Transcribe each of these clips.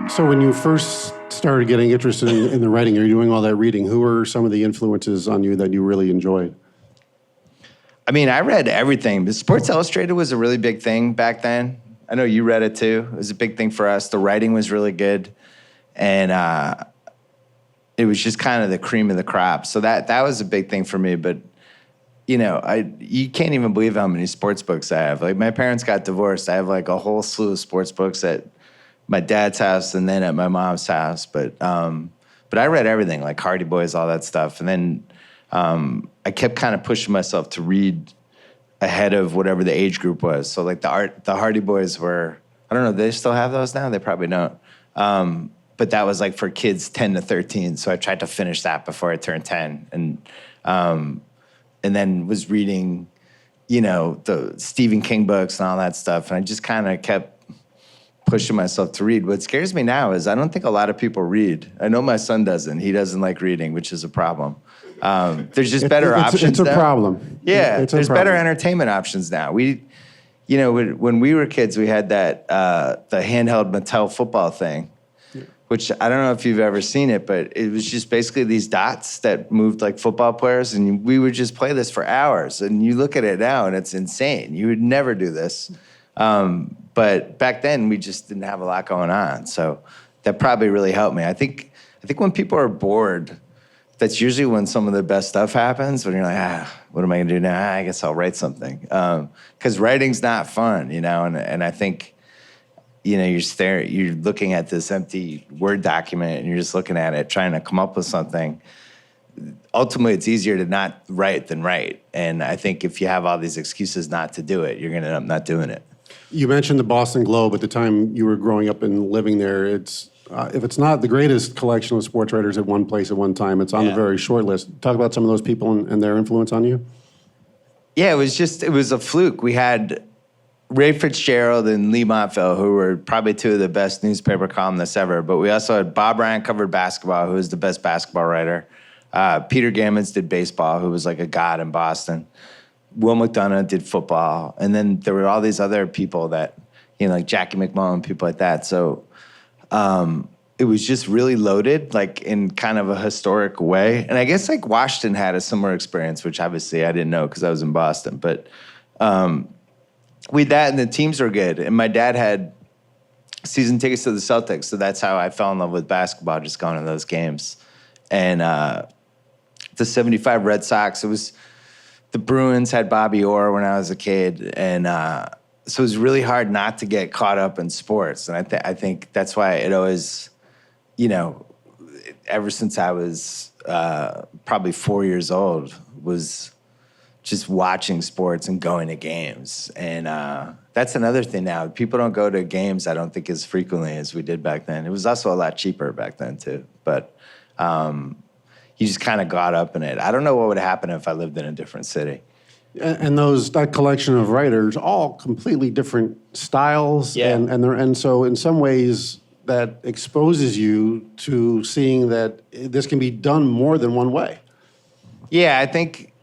So when you first started getting interested in the writing, or you're doing all that reading, who were some of the influences on you that you really enjoyed? I mean, I read everything. But Sports Illustrated was a really big thing back then. I know you read it too. It was a big thing for us. The writing was really good. And it was just kind of the cream of the crop. So that was a big thing for me. But, you know, you can't even believe how many sports books I have. Like, my parents got divorced. I have like a whole slew of sports books at my dad's house and then at my mom's house. But I read everything, like Hardy Boys, all that stuff. And then I kept kind of pushing myself to read ahead of whatever the age group was. So like the Hardy Boys were, I don't know, do they still have those now? They probably don't. But that was like for kids 10 to 13. So I tried to finish that before I turned 10. And then was reading, you know, the Stephen King books and all that stuff. And I just kind of kept pushing myself to read. What scares me now is I don't think a lot of people read. I know my son doesn't. He doesn't like reading, which is a problem. There's just better options. It's a now. problem. Yeah, there's better entertainment options now. We, you know, when we were kids, we had that the handheld Mattel football thing, which I don't know if you've ever seen it, but it was just basically these dots that moved like football players, and we would just play this for hours. And you look at it now, and it's insane. You would never do this. But back then, we just didn't have a lot going on. So that probably really helped me. I think when people are bored, that's usually when some of the best stuff happens, when you're like, what am I gonna do now? I guess I'll write something. Because writing's not fun, you know, and I think, you know, you're looking at this empty Word document and you're just looking at it, trying to come up with something. Ultimately, it's easier to not write than write. And I think if you have all these excuses not to do it, you're gonna end up not doing it. You mentioned the Boston Globe at the time you were growing up and living there. It's if it's not the greatest collection of sports writers at one place at one time, it's on the very short list. Talk about some of those people and their influence on you. Yeah, it was a fluke. We had Ray Fitzgerald and Lee Montville, who were probably two of the best newspaper columnists ever. But we also had Bob Ryan covered basketball, who was the best basketball writer. Peter Gammons did baseball, who was like a god in Boston. Will McDonough did football. And then there were all these other people that, you know, like Jackie McMullen, people like that. So it was just really loaded, like in kind of a historic way. And I guess like Washington had a similar experience, which obviously I didn't know because I was in Boston. But we had that, and the teams were good. And my dad had season tickets to the Celtics, so that's how I fell in love with basketball, just going to those games. And the 75 Red Sox, the Bruins had Bobby Orr when I was a kid. And so it was really hard not to get caught up in sports. And I think that's why it always, you know, ever since I was probably 4 years old, was just watching sports and going to games. And that's another thing now. People don't go to games, I don't think, as frequently as we did back then. It was also a lot cheaper back then, too. But you just kind of got up in it. I don't know what would happen if I lived in a different city. And that collection of writers, all completely different styles, and so in some ways that exposes you to seeing that this can be done more than one way. Yeah, I think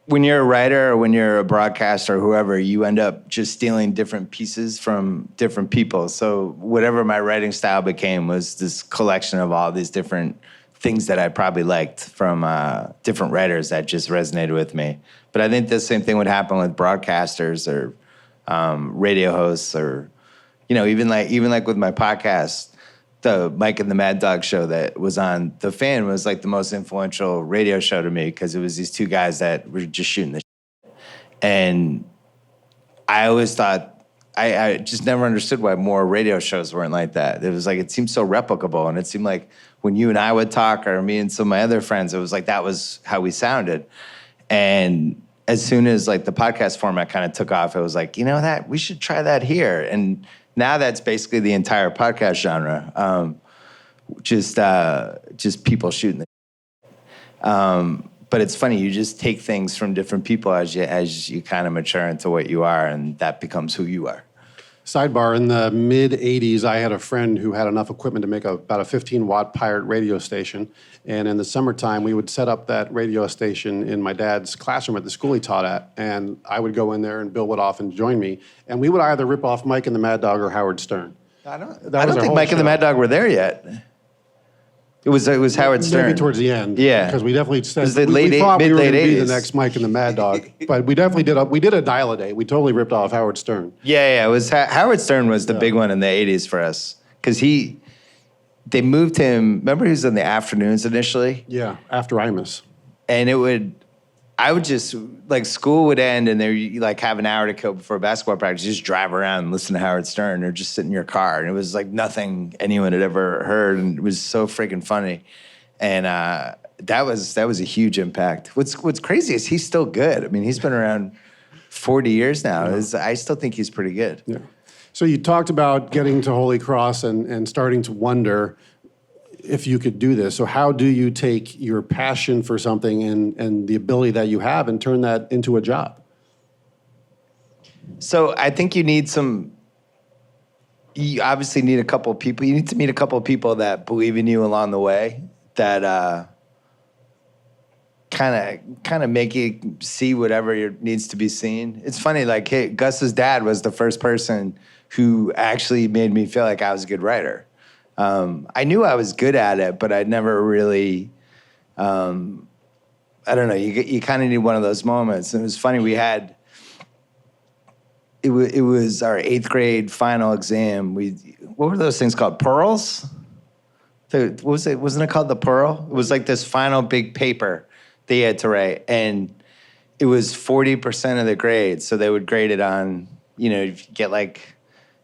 when you're a writer or when you're a broadcaster or whoever, you end up just stealing different pieces from different people. So whatever my writing style became was this collection of all these different things that I probably liked from different writers that just resonated with me. But I think the same thing would happen with broadcasters or radio hosts, or, you know, even like with my podcast, the Mike and the Mad Dog show that was on The Fan was like the most influential radio show to me, because it was these two guys that were just shooting the shit. And I always thought, I just never understood why more radio shows weren't like that. It was like, it seemed so replicable, and it seemed like when you and I would talk, or me and some of my other friends, it was like that was how we sounded. And as soon as like the podcast format kind of took off, it was like, you know, that we should try that here. And now that's basically the entire podcast genre, just people shooting the. But it's funny, you just take things from different people as you kind of mature into what you are, and that becomes who you are. Sidebar, in the mid-'80s, I had a friend who had enough equipment to make about a 15-watt pirate radio station. And in the summertime, we would set up that radio station in my dad's classroom at the school he taught at. And I would go in there, and Bill would often join me. And we would either rip off Mike and the Mad Dog or Howard Stern. I don't That was our think whole Mike and the show. Mad Dog were there yet. It was Howard Stern. Maybe towards the end. Yeah. Because we definitely said, was the we late thought we were mid-late going to be the 80s. next Mike and the Mad Dog. But we definitely did a dial-a-day. We totally ripped off Howard Stern. Yeah, it was Howard Stern was the big one in the 80s for us. Because they moved him, remember he was in the afternoons initially? Yeah, after Imus. And I would just, like, school would end and you like have an hour to kill before basketball practice. You just drive around and listen to Howard Stern or just sit in your car. And it was like nothing anyone had ever heard. And it was so freaking funny. And that was a huge impact. What's crazy is he's still good. I mean, he's been around 40 years now. I still think he's pretty good. Yeah. So you talked about getting to Holy Cross and starting to wonder if you could do this. So how do you take your passion for something and the ability that you have and turn that into a job? So I think you obviously need a couple of people. You need to meet a couple of people that believe in you along the way, that kind of make you see whatever needs to be seen. It's funny, like, hey, Gus's dad was the first person who actually made me feel like I was a good writer. I knew I was good at it, but I'd never really, I don't know, you kind of need one of those moments. And it was funny, it was our 8th grade final exam. What were those things called? Pearls? What was it? Wasn't it called the Pearl? It was like this final big paper they had to write. And it was 40% of the grade. So they would grade it on, if you get like,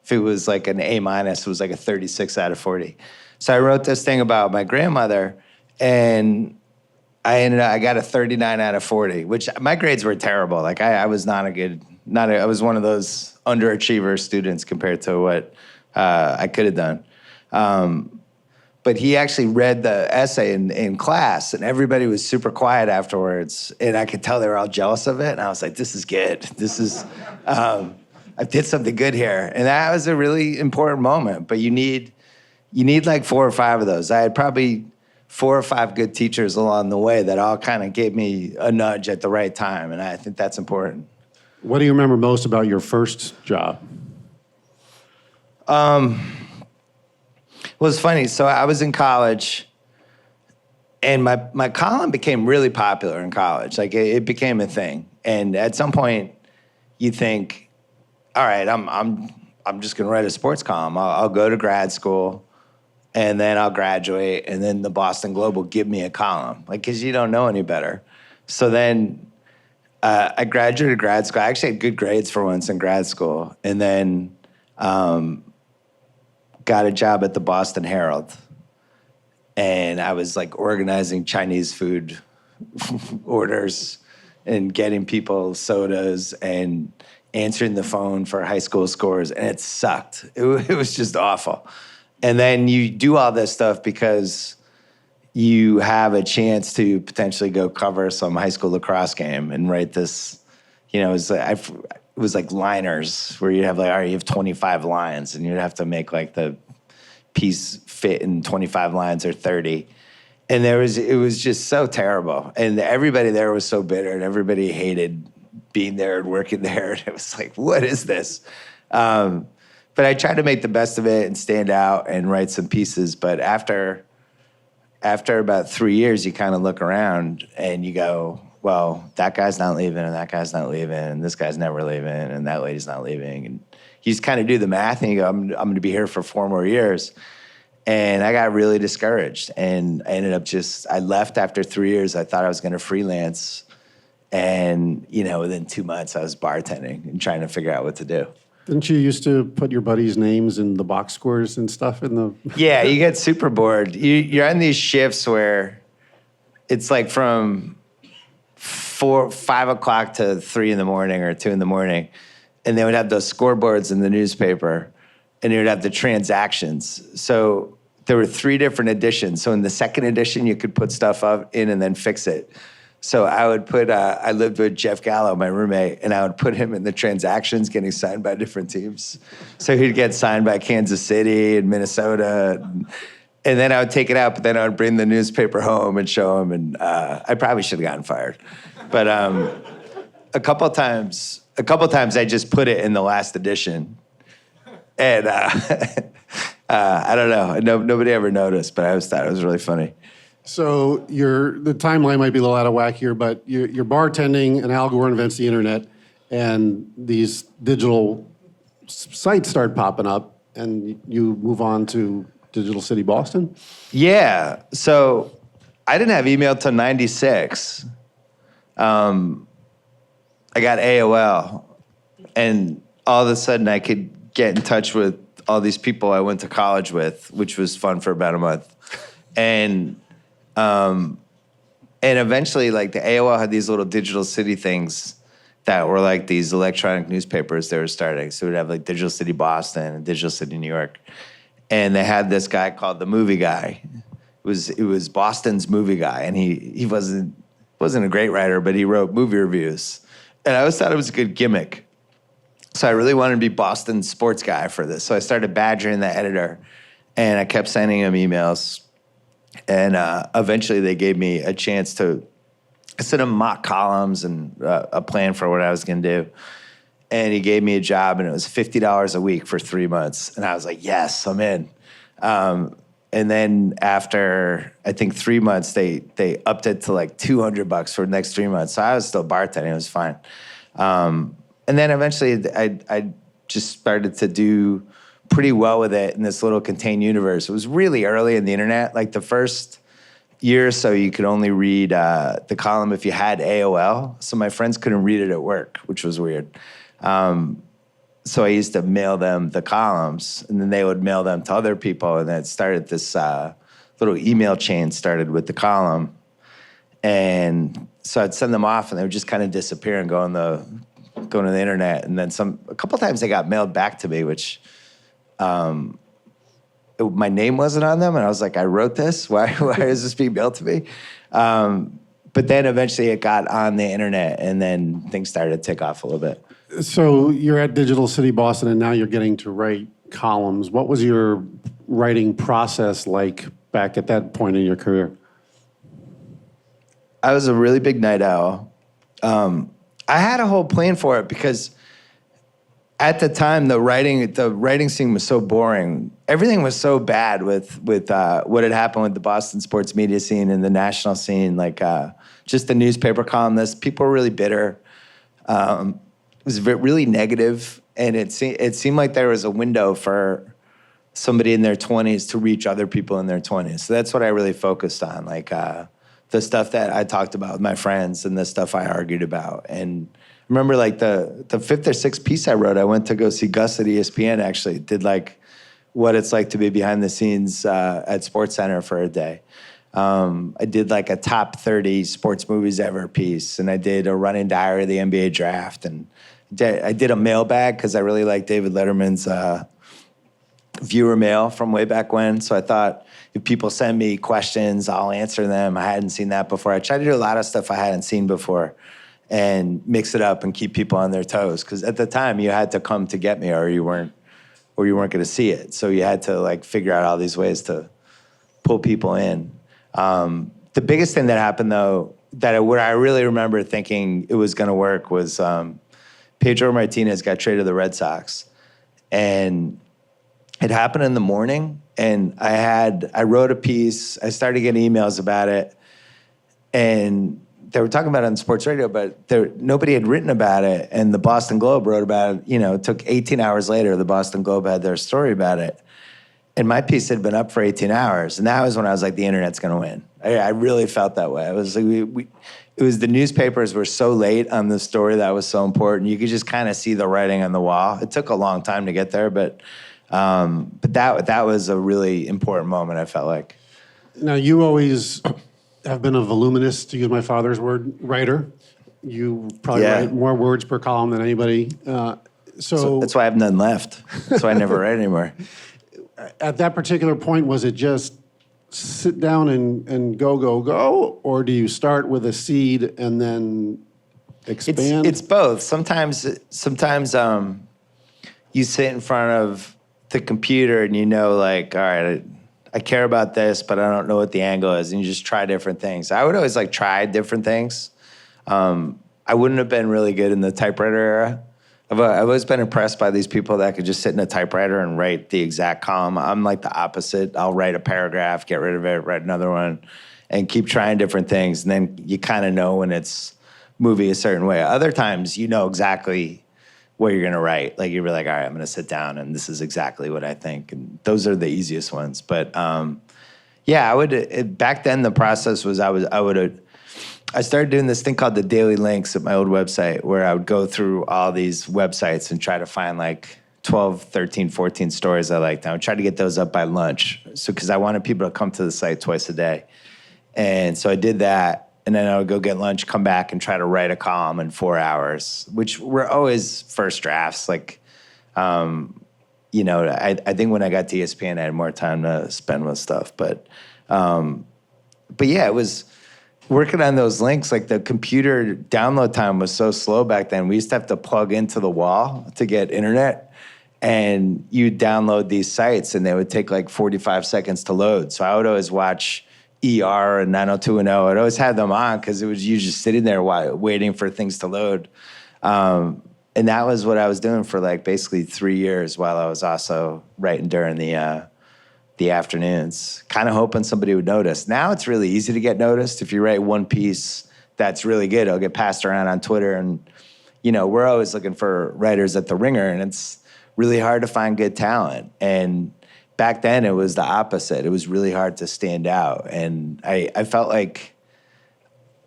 if it was like an A-, it was like a 36 out of 40. So I wrote this thing about my grandmother, and I got a 39 out of 40, which my grades were terrible. Like I was I was one of those underachiever students compared to what I could have done. But he actually read the essay in class, and everybody was super quiet afterwards. And I could tell they were all jealous of it. And I was like, this is good. This is, I did something good here. And that was a really important moment. But you need like 4 or 5 of those. I had probably 4 or 5 good teachers along the way that all kind of gave me a nudge at the right time. And I think that's important. What do you remember most about your first job? Well, it's funny. So I was in college, and my column became really popular in college. Like it became a thing. And at some point, you think, all right, I'm just going to write a sports column. I'll go to grad school, and then I'll graduate, and then the Boston Globe will give me a column, like, because you don't know any better. So then I graduated grad school. I actually had good grades for once in grad school, and then got a job at the Boston Herald. And I was like organizing Chinese food orders and getting people sodas and answering the phone for high school scores, and it sucked. It was just awful. And then you do all this stuff because you have a chance to potentially go cover some high school lacrosse game and write this, it was like liners where you'd have like, all right, you have 25 lines, and you'd have to make like the piece fit in 25 lines or 30. And it was just so terrible. And everybody there was so bitter, and everybody hated being there and working there. And it was like, what is this? But I tried to make the best of it and stand out and write some pieces. But after about 3 years, you kind of look around and you go, well, that guy's not leaving, and that guy's not leaving, and this guy's never leaving, and that lady's not leaving. And you just kind of do the math, and you go, I'm going to be here for 4 more years. And I got really discouraged, and I ended up I left after 3 years. I thought I was going to freelance. And, within 2 months, I was bartending and trying to figure out what to do. Didn't you used to put your buddies' names in the box scores and stuff in the... Yeah, you get super bored. You're on these shifts where it's like from 5 o'clock to 3 in the morning or 2 in the morning. And they would have those scoreboards in the newspaper, and they would have the transactions. So there were 3 different editions. So in the second edition, you could put stuff up in and then fix it. So I would put, I lived with Jeff Gallo, my roommate, and I would put him in the transactions getting signed by different teams. So he'd get signed by Kansas City and Minnesota. And then I would take it out, but then I would bring the newspaper home and show him. And I probably should have gotten fired. But a couple times I just put it in the last edition. And I don't know. Nobody ever noticed, but I always thought it was really funny. So the timeline might be a little out of whack here, but you're bartending, and Al Gore invents the internet, and these digital sites start popping up, and you move on to Digital City Boston? Yeah. So I didn't have email till 96. I got AOL, and all of a sudden I could get in touch with all these people I went to college with, which was fun for about a month. And eventually, like, the AOL had these little Digital City things that were like these electronic newspapers they were starting. So we'd have like Digital City Boston and Digital City New York. And they had this guy called the Movie Guy. It was Boston's Movie Guy, and he wasn't a great writer, but he wrote movie reviews. And I always thought it was a good gimmick. So I really wanted to be Boston's sports guy for this. So I started badgering the editor, and I kept sending him emails. And eventually they gave me a chance to send him mock columns and a plan for what I was going to do. And he gave me a job, and it was $50 a week for 3 months. And I was like, yes, I'm in. And then after, I think 3 months, they upped it to like $200 for the next 3 months. So I was still bartending. It was fine. And then eventually I just started to do pretty well with it in this little contained universe. It was really early in the internet. Like the first year or so, you could only read the column if you had AOL. So my friends couldn't read it at work, which was weird. So I used to mail them the columns, and then they would mail them to other people, and then it started this little email chain started with the column. And so I'd send them off, and they would just kind of disappear and go on to the internet. And then a couple times they got mailed back to me, which my name wasn't on them, and I was like, I wrote this? Why is this being mailed to me? But then eventually it got on the internet, and then things started to take off a little bit. So you're at Digital City Boston, and now you're getting to write columns. What was your writing process like back at that point in your career? I was a really big night owl. I had a whole plan for it because at the time the writing scene was so boring. Everything was so bad with what had happened with the Boston sports media scene and the national scene. Like just the newspaper columnists, people were really bitter. It was really negative, and it seemed like there was a window for somebody in their 20s to reach other people in their 20s. So that's what I really focused on, like the stuff that I talked about with my friends and the stuff I argued about. And I remember like the fifth or sixth piece I wrote, I went to go see Gus at ESPN, actually. Did like what it's like to be behind the scenes at SportsCenter for a day. I did like a top 30 sports movies ever piece, and I did a running diary of the NBA draft, and I did a mailbag because I really liked David Letterman's viewer mail from way back when. So I thought if people send me questions, I'll answer them. I hadn't seen that before. I tried to do a lot of stuff I hadn't seen before and mix it up and keep people on their toes. Because at the time, you had to come to get me, or you weren't going to see it. So you had to like figure out all these ways to pull people in. The biggest thing that happened, though, what I really remember thinking it was going to work was Pedro Martinez got traded to the Red Sox. And it happened in the morning, and I wrote a piece. I started getting emails about it, and they were talking about it on sports radio, but nobody had written about it, and the Boston Globe wrote about it. You know, it took 18 hours later, the Boston Globe had their story about it. And my piece had been up for 18 hours, and that was when I was like, the internet's going to win. I really felt that way. I was like, it was the newspapers were so late on the story that was so important. You could just kind of see the writing on the wall. It took a long time to get there, but that was a really important moment, I felt like. Now, you always have been a voluminous, to use my father's word, writer. You probably write more words per column than anybody. So that's why I have none left. That's why I never write anymore. At that particular point, was it just sit down and go, or do you start with a seed and then expand? It's both. Sometimes you sit in front of the computer and you know, like, all right, I care about this, but I don't know what the angle is, and you just try different things. I would always like try different things. I wouldn't have been really good in the typewriter era. I've always been impressed by these people that could just sit in a typewriter and write the exact column. I'm like the opposite. I'll write a paragraph, get rid of it, write another one, and keep trying different things. And then you kind of know when it's moving a certain way. Other times, you know exactly what you're going to write. Like, you'll be like, all right, I'm going to sit down, and this is exactly what I think. And those are the easiest ones. But, yeah, back then the process was I started doing this thing called the Daily Links at my old website, where I would go through all these websites and try to find like 12, 13, 14 stories I liked. I would try to get those up by lunch, because I wanted people to come to the site twice a day. And so I did that, and then I would go get lunch, come back, and try to write a column in 4 hours, which were always first drafts. Like, you know, I think when I got to ESPN, I had more time to spend with stuff. But yeah, it was working on those links. Like, the computer download time was so slow back then. We used to have to plug into the wall to get internet, and you'd download these sites, and they would take like 45 seconds to load. So I would always watch ER and 90210. I'd always have them on because it was you just sitting there waiting for things to load. And that was what I was doing for like basically 3 years, while I was also writing during the afternoons, kind of hoping somebody would notice. Now it's really easy to get noticed. If you write one piece that's really good, it'll get passed around on Twitter. And, you know, we're always looking for writers at the Ringer, and it's really hard to find good talent. And back then it was the opposite. It was really hard to stand out. And I felt like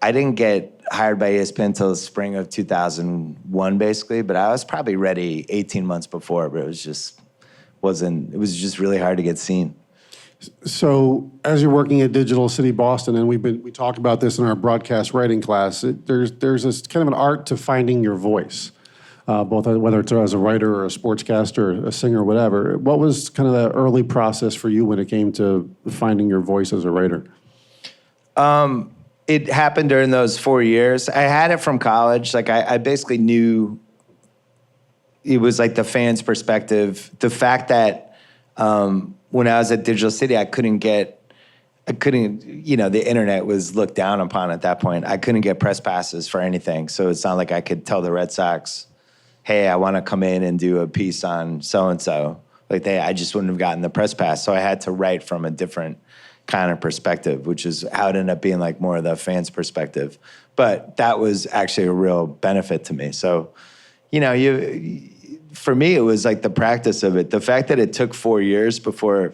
I didn't get hired by ESPN until the spring of 2001, basically, but I was probably ready 18 months before, but it was just really hard to get seen. So as you're working at Digital City Boston, and we talked about this in our broadcast writing class, there's this kind of an art to finding your voice, both whether it's as a writer or a sportscaster, a singer, whatever. What was kind of the early process for you when it came to finding your voice as a writer? It happened during those 4 years. I had it from college. Like, I basically knew it was like the fans' perspective. The fact that when I was at Digital City, I couldn't, you know, the internet was looked down upon at that point. I couldn't get press passes for anything. So it's not like I could tell the Red Sox, hey, I want to come in and do a piece on so-and-so. Like, I just wouldn't have gotten the press pass. So I had to write from a different kind of perspective, which is how it ended up being like more of the fans' perspective. But that was actually a real benefit to me. So, you know, for me, it was like the practice of it. The fact that it took 4 years before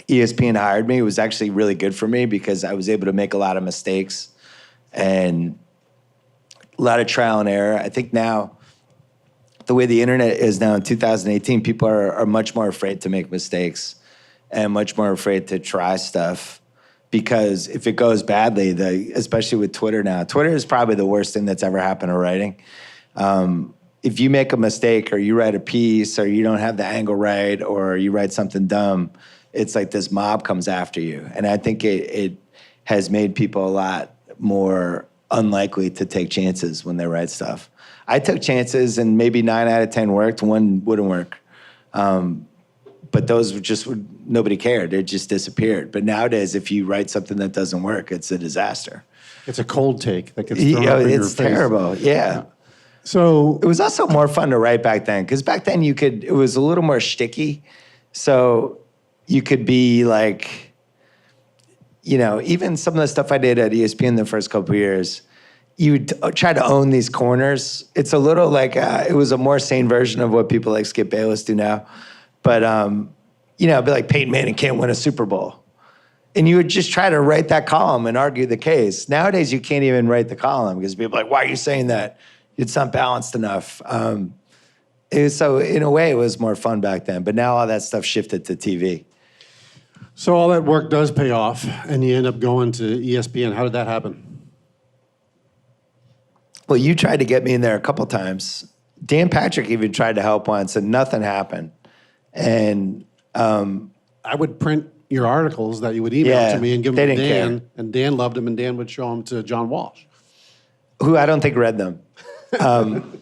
ESPN hired me was actually really good for me, because I was able to make a lot of mistakes and a lot of trial and error. I think now, the way the internet is now in 2018, people are much more afraid to make mistakes and much more afraid to try stuff, because if it goes badly, especially with Twitter now, Twitter is probably the worst thing that's ever happened to writing. If you make a mistake, or you write a piece, or you don't have the angle right, or you write something dumb, it's like this mob comes after you. And I think it has made people a lot more unlikely to take chances when they write stuff. I took chances, and maybe 9 out of 10 worked, one wouldn't work. But those nobody cared. It just disappeared. But nowadays, if you write something that doesn't work, it's a disaster. It's a cold take that gets thrown up in your face. It's terrible, yeah. So it was also more fun to write back then, because back then it was a little more shticky. So you could be like, you know, even some of the stuff I did at ESPN the first couple of years, you would try to own these corners. It's a little like, it was a more sane version of what people like Skip Bayless do now. But, you know, it'd be like Peyton Manning can't win a Super Bowl. And you would just try to write that column and argue the case. Nowadays, you can't even write the column, because people are like, why are you saying that? It's not balanced enough. So in a way, it was more fun back then. But now all that stuff shifted to TV. So all that work does pay off, and you end up going to ESPN. How did that happen? Well, you tried to get me in there a couple times. Dan Patrick even tried to help once, and nothing happened. And I would print your articles that you would email to me and give them to Dan, and Dan loved them, and Dan would show them to John Walsh, who I don't think read them. And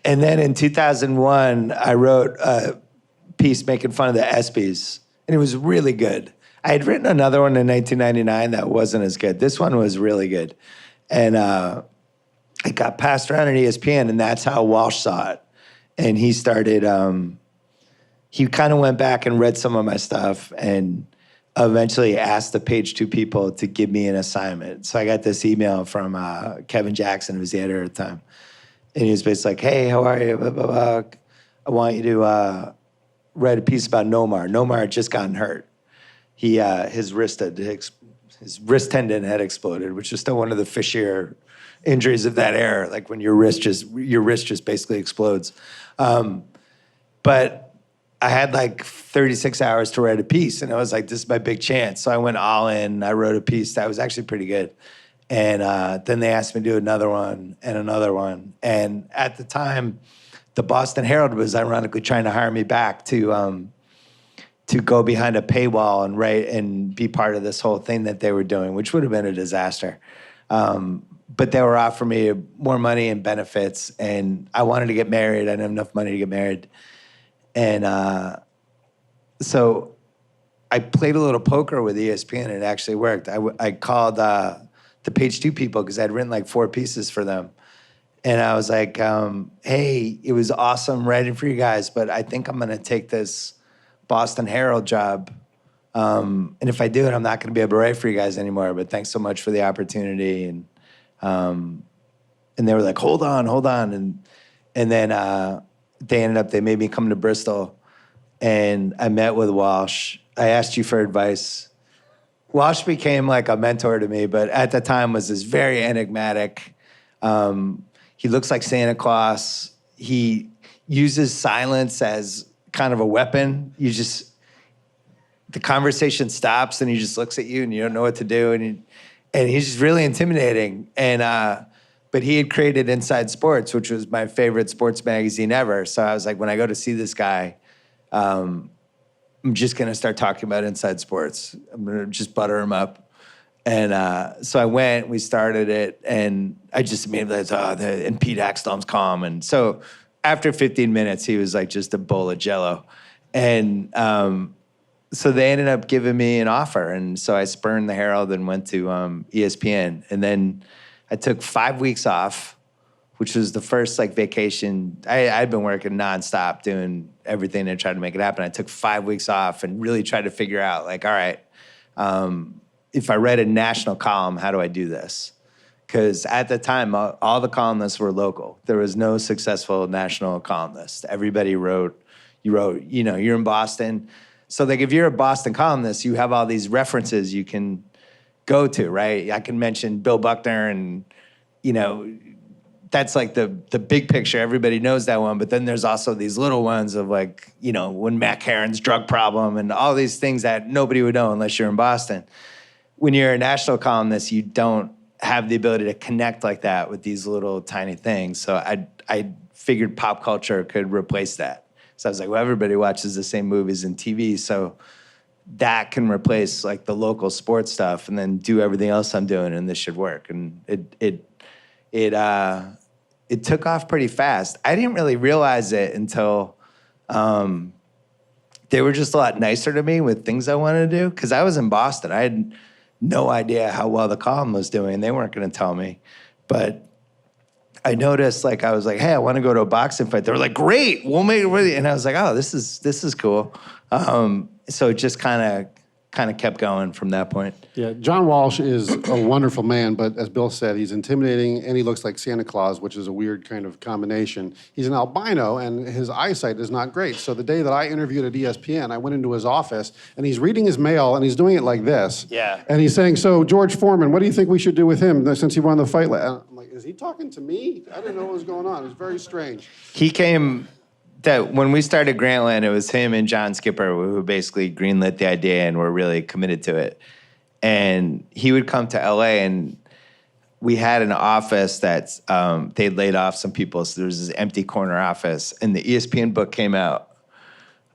then in 2001, I wrote a piece making fun of the ESPYs, and it was really good. I had written another one in 1999 that wasn't as good. This one was really good. And it got passed around at ESPN, and that's how Walsh saw it. And he started, he kind of went back and read some of my stuff and eventually asked the Page Two people to give me an assignment. So I got this email from Kevin Jackson, who was the editor at the time. And he was basically like, hey, how are you? Blah, blah, blah. I want you to write a piece about Nomar. Nomar had just gotten hurt. His wrist tendon had exploded, which is still one of the fishier injuries of that era, like when your wrist just basically explodes. But I had like 36 hours to write a piece, and I was like, this is my big chance. So I went all in. I wrote a piece that was actually pretty good. And then they asked me to do another one and another one. And at the time, the Boston Herald was ironically trying to hire me back to go behind a paywall and write and be part of this whole thing that they were doing, which would have been a disaster. But they were offering me more money and benefits, and I wanted to get married. I didn't have enough money to get married. And so I played a little poker with ESPN, and it actually worked. I called the Page Two people because I'd written like 4 pieces for them. And I was like, hey, it was awesome writing for you guys, but I think I'm going to take this Boston Herald job. And if I do it, I'm not going to be able to write for you guys anymore, but thanks so much for the opportunity. And they were like, hold on. And then they made me come to Bristol, and I met with Walsh. I asked you for advice. Walsh became like a mentor to me, but at the time was this very enigmatic. He looks like Santa Claus. He uses silence as kind of a weapon. The conversation stops and he just looks at you and you don't know what to do. And he's just really intimidating. But he had created Inside Sports, which was my favorite sports magazine ever. So I was like, when I go to see this guy, I'm just going to start talking about Inside Sports. I'm going to just butter him up. And so I went, we started it, and I just immediately thought, and Pete Axthelm's calm. And so after 15 minutes, he was like just a bowl of Jell-O. And so they ended up giving me an offer. And so I spurned the Herald and went to ESPN. And then I took 5 weeks off, which was the first like vacation. I'd been working nonstop doing everything to try to make it happen. I took 5 weeks off and really tried to figure out like, all right, if I read a national column, how do I do this? Because at the time, all the columnists were local. There was no successful national columnist. Everybody wrote, you're in Boston. So like if you're a Boston columnist, you have all these references you can go to, right? I can mention Bill Buckner and, that's like the big picture. Everybody knows that one. But then there's also these little ones of like, when Mac Herron's drug problem and all these things that nobody would know unless you're in Boston. When you're a national columnist, you don't have the ability to connect like that with these little tiny things. So I figured pop culture could replace that. So I was like, well, everybody watches the same movies and TV, so that can replace like the local sports stuff and then do everything else I'm doing, and this should work. And it took off pretty fast. I didn't really realize it until they were just a lot nicer to me with things I wanted to do, because I was in Boston. I had no idea how well the column was doing. They weren't going to tell me. But I noticed, I was like, hey, I want to go to a boxing fight. They were like, great, we'll make it with you. And I was like, oh, this is cool. So it just kind of kept going from that point. Yeah, John Walsh is a wonderful man, but as Bill said, he's intimidating and he looks like Santa Claus, which is a weird kind of combination. He's an albino and his eyesight is not great. So the day that I interviewed at ESPN, I went into his office and he's reading his mail and he's doing it like this. Yeah. And he's saying, so George Foreman, what do you think we should do with him since he won the fight? I'm like, is he talking to me? I didn't know what was going on. It was very strange. He came... that when we started Grantland, it was him and John Skipper who basically greenlit the idea and were really committed to it. And he would come to LA, and we had an office that they'd laid off some people, so there was this empty corner office. And the ESPN book came out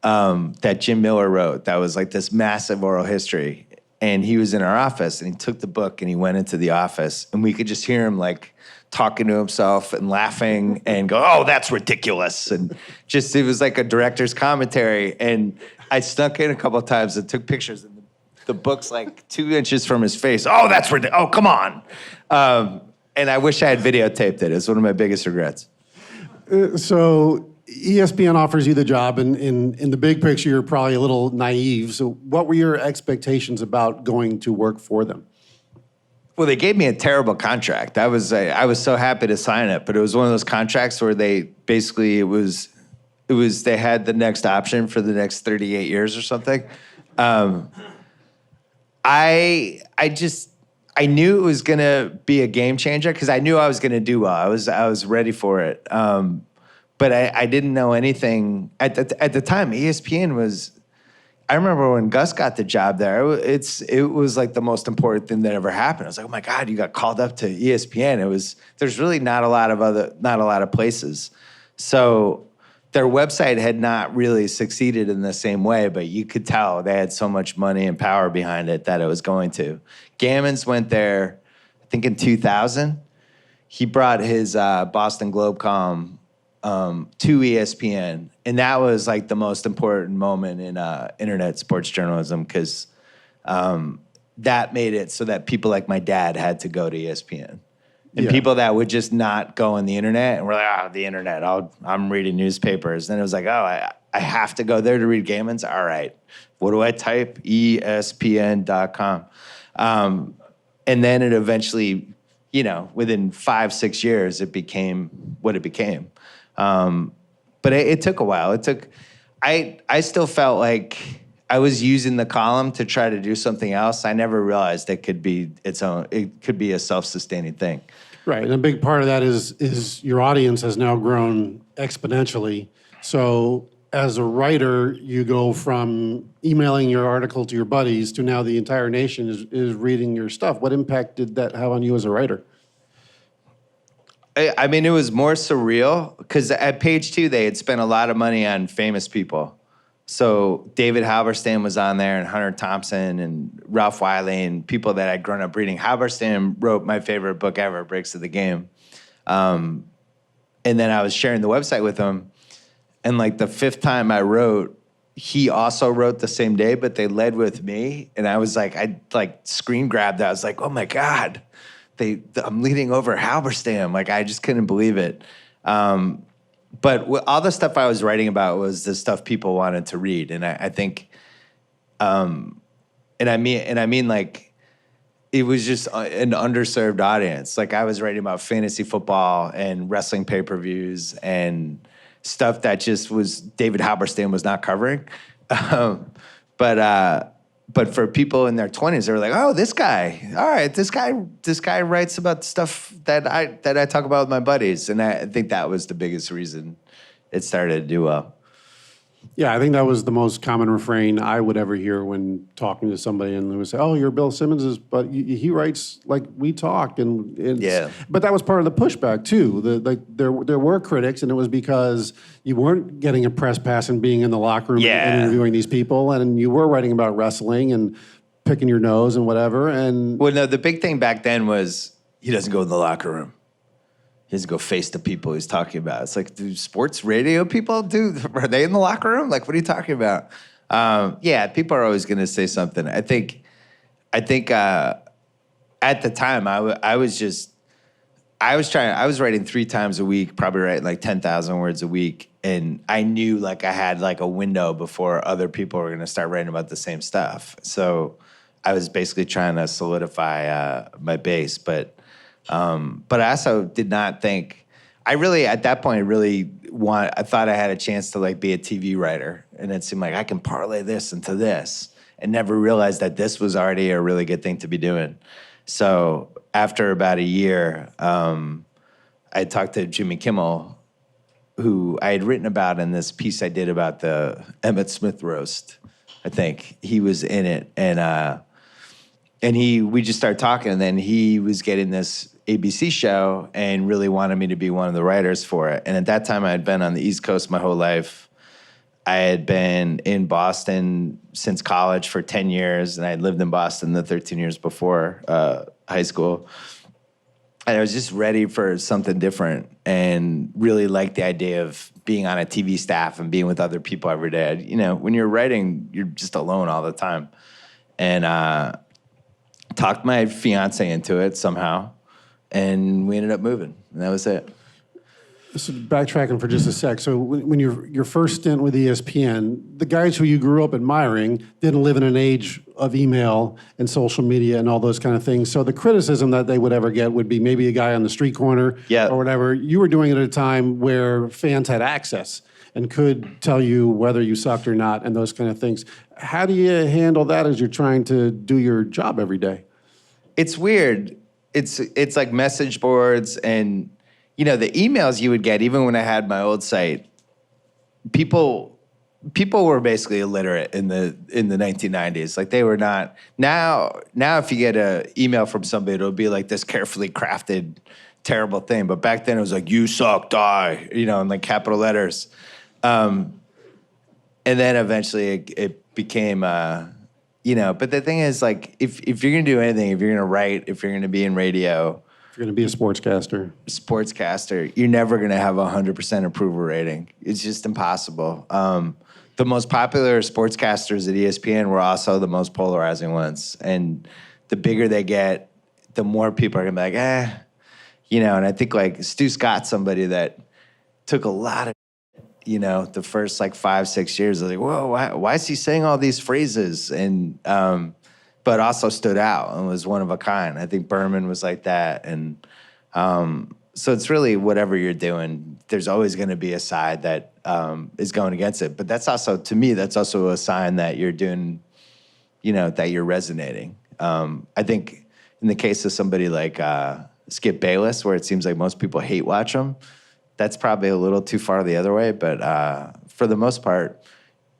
that Jim Miller wrote that was like this massive oral history. And he was in our office, and he took the book and he went into the office, and we could just hear him like talking to himself and laughing and go, oh, that's ridiculous. And just, it was like a director's commentary. And I snuck in a couple of times and took pictures, and the book's like 2 inches from his face. Oh, that's ridiculous. Oh, come on. And I wish I had videotaped it. It's one of my biggest regrets. So ESPN offers you the job, and in the big picture, you're probably a little naive. So what were your expectations about going to work for them? Well, they gave me a terrible contract. I was so happy to sign it, but it was one of those contracts where they basically it was they had the next option for the next 38 years or something. I knew it was gonna be a game changer because I knew I was gonna do well. I was ready for it. But I didn't know anything at the time. ESPN was. I remember when Gus got the job there. It was like the most important thing that ever happened. I was like, oh my God, you got called up to ESPN. There's really not a lot of places. So their website had not really succeeded in the same way, but you could tell they had so much money and power behind it that it was going to. Gammons went there, I think in 2000. He brought his Boston Globe column to ESPN, and that was like the most important moment in internet sports journalism because that made it so that people like my dad had to go to ESPN. And people that would just not go on the internet and were like, the internet, I'm reading newspapers. And it was like, I have to go there to read Gammons? All right. What do I type? ESPN.com. And then it eventually, within 5-6 years, it became what it became. But it took a while. I still felt like I was using the column to try to do something else. I never realized it could be a self-sustaining thing. Right, and a big part of that is your audience has now grown exponentially. So as a writer, you go from emailing your article to your buddies to now the entire nation is reading your stuff. What impact did that have on you as a writer? I mean, it was more surreal because at Page 2, they had spent a lot of money on famous people. So David Halberstam was on there, and Hunter Thompson, and Ralph Wiley, and people that I'd grown up reading. Halberstam wrote my favorite book ever, Breaks of the Game. And then I was sharing the website with him, and like the 5th time I wrote, he also wrote the same day, but they led with me, and I screen grabbed that. I was like, oh my God. I'm leading over Halberstam. Like, I just couldn't believe it. But all the stuff I was writing about was the stuff people wanted to read. And I think, and I mean like, it was just an underserved audience. Like, I was writing about fantasy football and wrestling pay-per-views and stuff that just was, David Halberstam was not covering. But for people in their 20s, they were like, "Oh, this guy! All right, this guy writes about stuff that I talk about with my buddies," and I think that was the biggest reason it started to do well. Yeah, I think that was the most common refrain I would ever hear when talking to somebody, and they would say, "Oh, you're Bill Simmons, but he writes like we talk." And yeah, but that was part of the pushback too. There were critics, and it was because you weren't getting a press pass and being in the locker room and interviewing these people, and you were writing about wrestling and picking your nose and whatever. And well, no, the big thing back then was he doesn't go in the locker room. He has to go face the people he's talking about. It's like, do sports radio people are they in the locker room? Like, what are you talking about? Yeah, people are always going to say something. I think at the time I was writing 3 times a week, probably writing like 10,000 words a week. And I knew like I had like a window before other people were going to start writing about the same stuff. So I was basically trying to solidify my base, but I also did not think, at that point, I thought I had a chance to like be a TV writer. And it seemed like I can parlay this into this, and never realized that this was already a really good thing to be doing. So after about a year, I talked to Jimmy Kimmel, who I had written about in this piece I did about the Emmitt Smith roast. I think he was in it. And we just started talking, and then he was getting this ABC show and really wanted me to be one of the writers for it. And at that time, I had been on the East Coast my whole life. I had been in Boston since college for 10 years, and I had lived in Boston the 13 years before high school. And I was just ready for something different, and really liked the idea of being on a TV staff and being with other people every day. When you're writing, you're just alone all the time. And talked my fiance into it somehow. and we ended up moving, and that was it. So backtracking for just a sec. So when your first stint with ESPN, the guys who you grew up admiring didn't live in an age of email and social media and all those kind of things. So the criticism that they would ever get would be maybe a guy on the street corner or whatever. You were doing it at a time where fans had access and could tell you whether you sucked or not and those kind of things. How do you handle that as you're trying to do your job every day? It's weird. It's like message boards and, you know, the emails you would get, even when I had my old site, people were basically illiterate in the 1990s. Like they were not. Now if you get an email from somebody, it'll be like this carefully crafted, terrible thing. But back then it was like, you suck, die, you know, in like capital letters. And then eventually it became, you know, but the thing is, like, if you're going to do anything, if you're going to write, if you're going to be in radio, if you're going to be a sportscaster, you're never going to have a 100% approval rating. It's just impossible. The most popular sportscasters at ESPN were also the most polarizing ones. And the bigger they get, the more people are going to be like, you know, and I think like Stu Scott's somebody that took a lot of, you know, the first like 5-6 years. I was like, whoa, why is he saying all these phrases? And, but also stood out and was one of a kind. I think Berman was like that. And so it's really whatever you're doing, there's always going to be a side that is going against it. But that's also, to me, that's also a sign that you're doing, you know, that you're resonating. I think in the case of somebody like Skip Bayless, where it seems like most people hate watch him, that's probably a little too far the other way. But for the most part,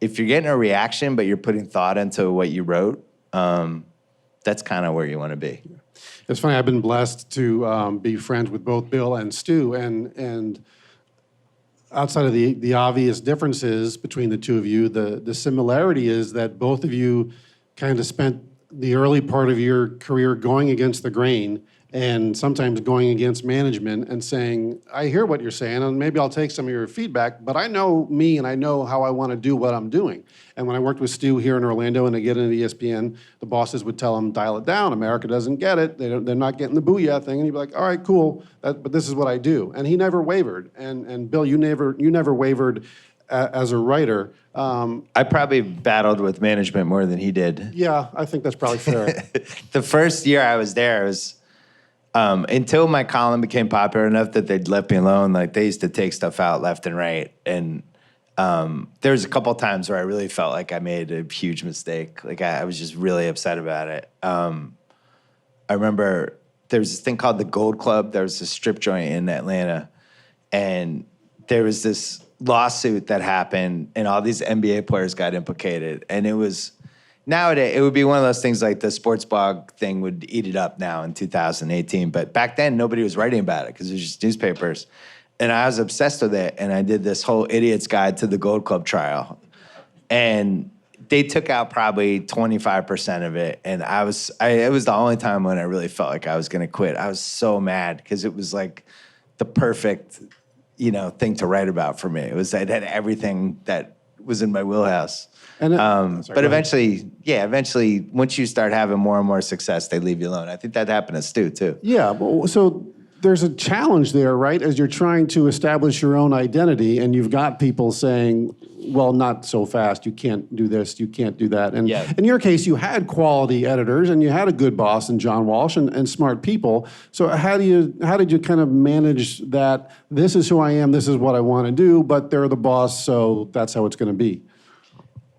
if you're getting a reaction, but you're putting thought into what you wrote, that's kind of where you want to be. It's funny, I've been blessed to be friends with both Bill and Stu, and outside of the obvious differences between the two of you, the similarity is that both of you kind of spent the early part of your career going against the grain and sometimes going against management and saying, I hear what you're saying, and maybe I'll take some of your feedback, but I know me and I know how I want to do what I'm doing. And when I worked with Stu here in Orlando and I get into ESPN, the bosses would tell him, dial it down, America doesn't get it, they're not getting the booyah thing, and he'd be like, all right, cool, but this is what I do. And he never wavered. And Bill, you never wavered as a writer. I probably battled with management more than he did. Yeah, I think that's probably fair. The first year I was there, it was, until my column became popular enough that they'd let me alone, like they used to take stuff out left and right. And there was a couple times where I really felt like I made a huge mistake. Like I was just really upset about it. I remember there was this thing called the Gold Club. There was this strip joint in Atlanta. And there was this lawsuit that happened and all these NBA players got implicated. And it was... Nowadays, it would be one of those things like the sports blog thing would eat it up now in 2018. But back then, nobody was writing about it because it was just newspapers. And I was obsessed with it. And I did this whole idiot's guide to the Gold Club trial. And they took out probably 25% of it. And it was the only time when I really felt like I was going to quit. I was so mad because it was like the perfect, you know, thing to write about for me. It had everything that was in my wheelhouse. And but eventually, once you start having more and more success, they leave you alone. I think that happened to Stu, too. Yeah, well, so there's a challenge there, right? As you're trying to establish your own identity, and you've got people saying, well, not so fast, you can't do this, you can't do that. And in your case, you had quality editors, and you had a good boss in John Walsh and smart people. So how did you kind of manage that, this is who I am, this is what I want to do, but they're the boss, so that's how it's going to be?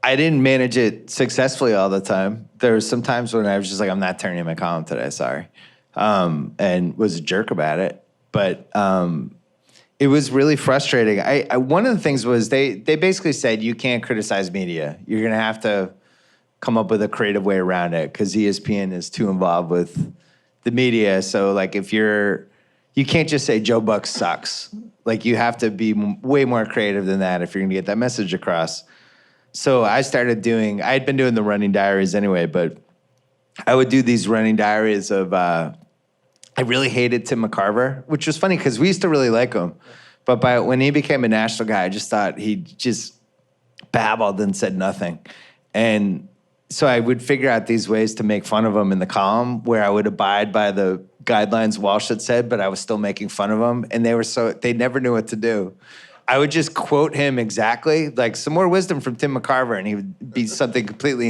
I didn't manage it successfully all the time. There were some times when I was just like, I'm not turning in my column today, sorry. And was a jerk about it. But it was really frustrating. One of the things was they basically said, you can't criticize media. You're going to have to come up with a creative way around it because ESPN is too involved with the media. So like you can't just say Joe Buck sucks. Like you have to be way more creative than that if you're going to get that message across. So I had been doing the running diaries anyway, but I would do these running diaries of, I really hated Tim McCarver, which was funny because we used to really like him. But when he became a national guy, I just thought he just babbled and said nothing. And so I would figure out these ways to make fun of him in the column where I would abide by the guidelines Walsh had said, but I was still making fun of him. And they never knew what to do. I would just quote him exactly, like some more wisdom from Tim McCarver, and he would be something completely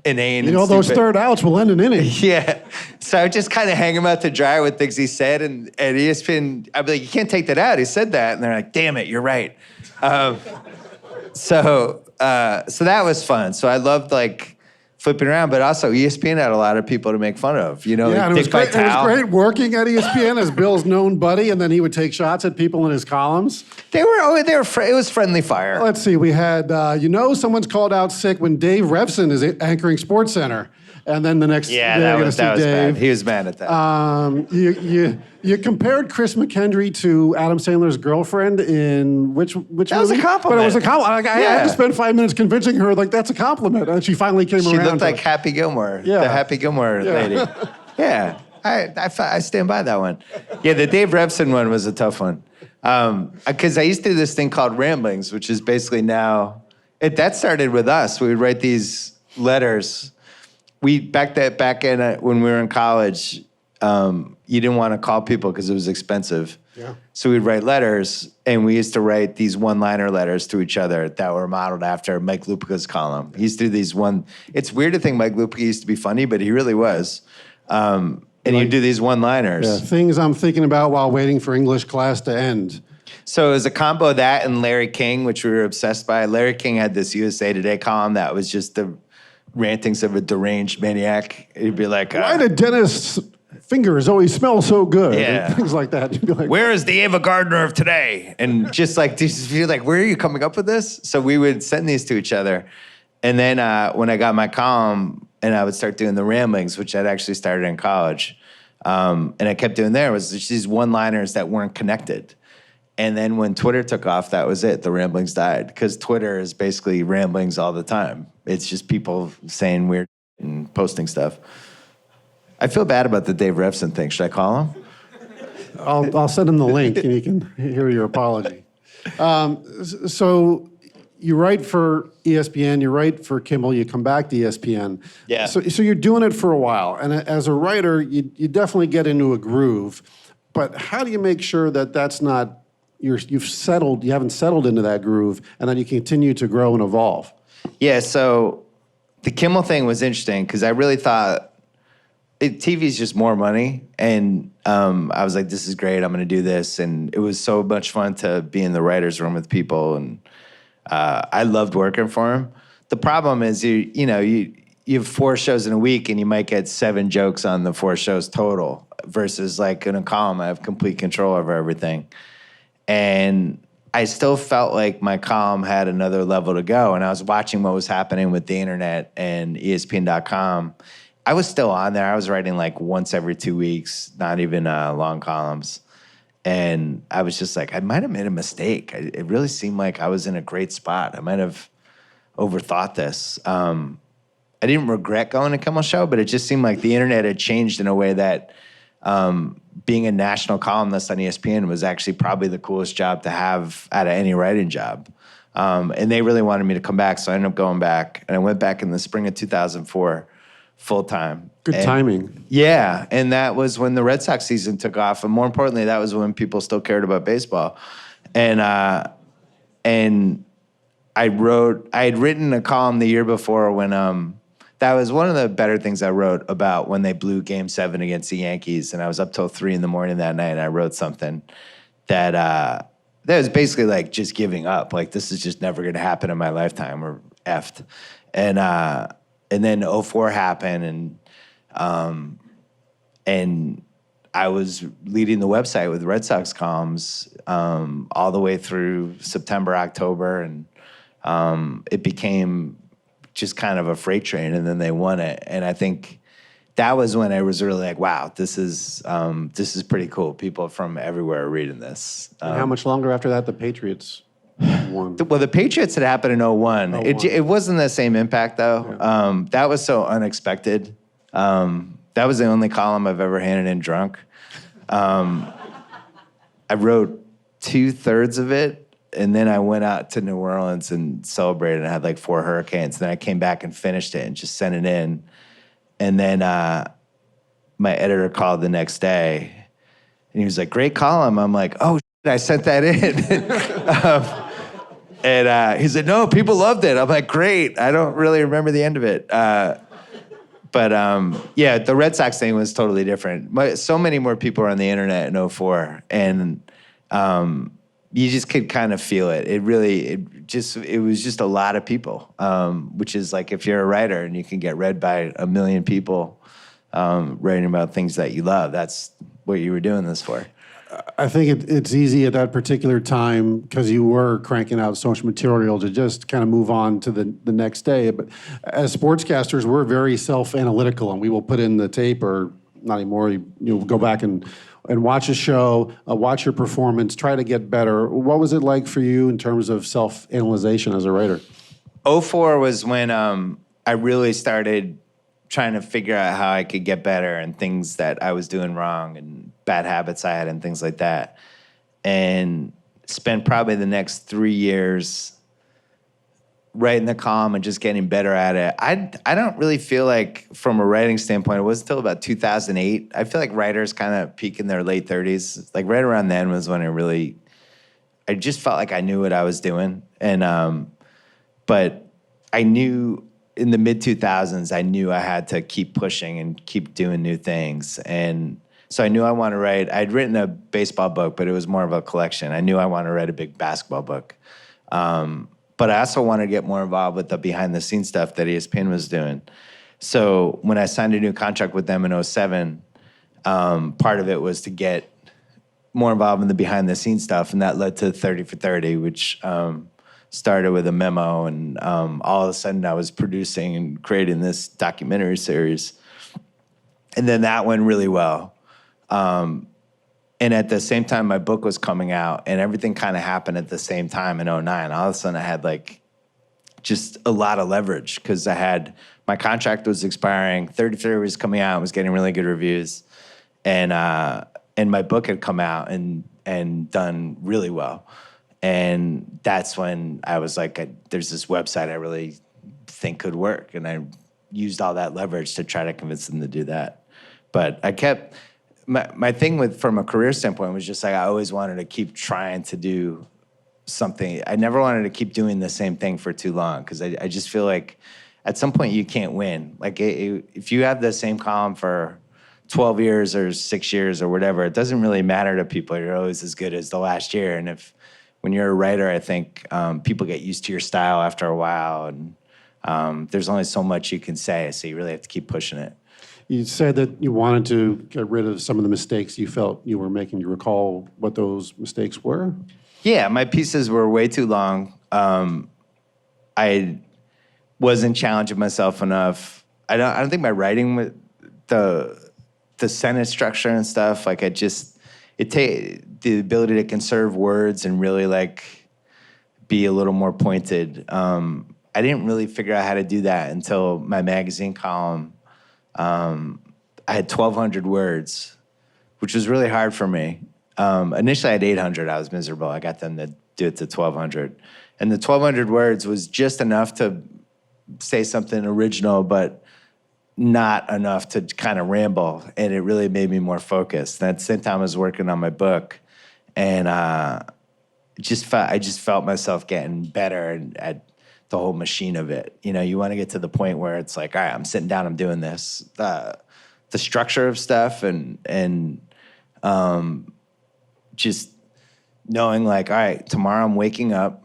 inane. You know, those third outs will end an inning. Yeah. So I would just kind of hang him out to dry with things he said. And at ESPN, I'd be like, you can't take that out. He said that. And they're like, damn it, you're right. So that was fun. So I loved like flipping around, but also ESPN had a lot of people to make fun of. You know, Yeah, like and it was Dick great. It was Vitale. great working at ESPN as Bill's known buddy, and then he would take shots at people in his columns. They were it was friendly fire. Let's see, we had, someone's called out sick when Dave Revson is anchoring SportsCenter. And then the next day, Yeah, you're that going to was see Dave. bad. He was mad at that. You compared Chris McKendry to Adam Sandler's girlfriend in which That was a movie? compliment. But it was a compliment. I had Yeah. to spend 5 minutes convincing her, like, that's a compliment. And she finally came She around. looked to like it. Happy Gilmore, Yeah. the Happy Gilmore lady. Yeah, I stand by that one. Yeah, the Dave Revson one was a tough one. Because I used to do this thing called Ramblings, which is basically that started with us. We would write these letters. Back in when we were in college, you didn't want to call people because it was expensive. Yeah. So we'd write letters, and we used to write these one-liner letters to each other that were modeled after Mike Lupica's column. He used to do these It's weird to think Mike Lupica used to be funny, but he really was. And he'd do these one-liners. Yeah, things I'm thinking about while waiting for English class to end. So it was a combo of that and Larry King, which we were obsessed by. Larry King had this USA Today column that was just the rantings of a deranged maniac. He'd be like, Why do dentists' fingers always smell so good? Yeah. And things like that. You'd be like, where is the Ava Gardner of today? And just like, you're like, where are you coming up with this? So we would send these to each other. And then when I got my column and I would start doing the Ramblings, which I'd actually started in college, and I kept doing there, was just these one-liners that weren't connected. And then when Twitter took off, that was it. The Ramblings died because Twitter is basically ramblings all the time. It's just people saying weird and posting stuff. I feel bad about the Dave Revson thing. Should I call him? I'll send him the link and you can hear your apology. So you write for ESPN, you write for Kimmel, you come back to ESPN. Yeah. So you're doing it for a while. And as a writer, you definitely get into a groove. But how do you make sure that that's not, you haven't settled into that groove and that you continue to grow and evolve? Yeah, so the Kimmel thing was interesting because I really thought TV is just more money. And I was like, this is great. I'm going to do this. And it was so much fun to be in the writer's room with people. And I loved working for him. The problem is, you have 4 shows in a week and you might get 7 jokes on the 4 shows total versus like in a column, I have complete control over everything. And I still felt like my column had another level to go. And I was watching what was happening with the internet and ESPN.com. I was still on there. I was writing like once every 2 weeks, not even long columns. And I was just like, I might have made a mistake. It really seemed like I was in a great spot. I might have overthought this. I didn't regret going to Kimmel Show, but it just seemed like the internet had changed in a way that being a national columnist on ESPN was actually probably the coolest job to have out of any writing job. And they really wanted me to come back, so I ended up going back. And I went back in the spring of 2004 full-time. Good timing. Yeah, and that was when the Red Sox season took off. And more importantly, that was when people still cared about baseball. And I had written a column the year before when that was one of the better things I wrote about when they blew Game 7 against the Yankees, and I was up till 3 a.m. that night, and I wrote something that was basically like just giving up. Like, this is just never going to happen in my lifetime. We're effed. And then 04 happened, and I was leading the website with Red Sox columns all the way through September, October, and it became just kind of a freight train, and then they won it. And I think that was when I was really like, wow, this is pretty cool. People from everywhere are reading this. And how much longer after that the Patriots won? Well, the Patriots had happened in 01. It wasn't the same impact, though. Yeah. That was so unexpected. That was the only column I've ever handed in drunk. I wrote 2/3 of it And then I went out to New Orleans and celebrated. I had like 4 hurricanes. Then I came back and finished it and just sent it in. And then my editor called the next day, and he was like, "Great column." I'm like, "Oh, shit, I sent that in." And he said, "No, people loved it." I'm like, "Great." I don't really remember the end of it. But yeah, the Red Sox thing was totally different. So many more people were on the internet in '04, and you just could kind of feel it. It was just a lot of people, which is like if you're a writer and you can get read by 1 million people writing about things that you love, that's what you were doing this for. I think it's easy at that particular time because you were cranking out so much material to just kind of move on to the next day. But as sportscasters, we're very self-analytical, and we will put in the tape, or not anymore, you'll go back and watch a show, watch your performance, try to get better. What was it like for you in terms of self-analyzation as a writer? '04 was when I really started trying to figure out how I could get better and things that I was doing wrong and bad habits I had and things like that. And spent probably the next 3 years writing the column and just getting better at it. I don't really feel like, from a writing standpoint, it wasn't until about 2008. I feel like writers kind of peak in their late 30s. Like right around then was when I just felt like I knew what I was doing. And but I knew in the mid-2000s, I knew I had to keep pushing and keep doing new things. And so I knew I wanted to write. I'd written a baseball book, but it was more of a collection. I knew I wanted to write a big basketball book. But I also wanted to get more involved with the behind-the-scenes stuff that ESPN was doing. So when I signed a new contract with them in '07, part of it was to get more involved in the behind-the-scenes stuff, and that led to 30 for 30, which started with a memo, and all of a sudden I was producing and creating this documentary series. And then that went really well. And at the same time, my book was coming out, and everything kind of happened at the same time in '09. All of a sudden I had like just a lot of leverage because my contract was expiring, 30 for 30 was coming out, was getting really good reviews. And my book had come out and done really well. And that's when I was like, there's this website I really think could work. And I used all that leverage to try to convince them to do that. But I kept, my thing from a career standpoint was just like, I always wanted to keep trying to do something. I never wanted to keep doing the same thing for too long, because I just feel like at some point you can't win. Like if you have the same column for 12 years or 6 years or whatever, it doesn't really matter to people. You're always as good as the last year. And when you're a writer, I think people get used to your style after a while, and there's only so much you can say, so you really have to keep pushing it. You said that you wanted to get rid of some of the mistakes you felt you were making. Do you recall what those mistakes were? Yeah, my pieces were way too long. I wasn't challenging myself enough. I don't think my writing, the sentence structure and stuff, like the ability to conserve words and really like be a little more pointed. I didn't really figure out how to do that until my magazine column. I had 1,200 words, which was really hard for me. Initially I had 800, I was miserable. I got them to do it to 1,200. And the 1,200 words was just enough to say something original, but not enough to kind of ramble. And it really made me more focused. And at the same time I was working on my book, and I just felt myself getting better at the whole machine of it. You know, you want to get to the point where it's like, all right, I'm sitting down, I'm doing this. The structure of stuff and just knowing like, all right, tomorrow I'm waking up,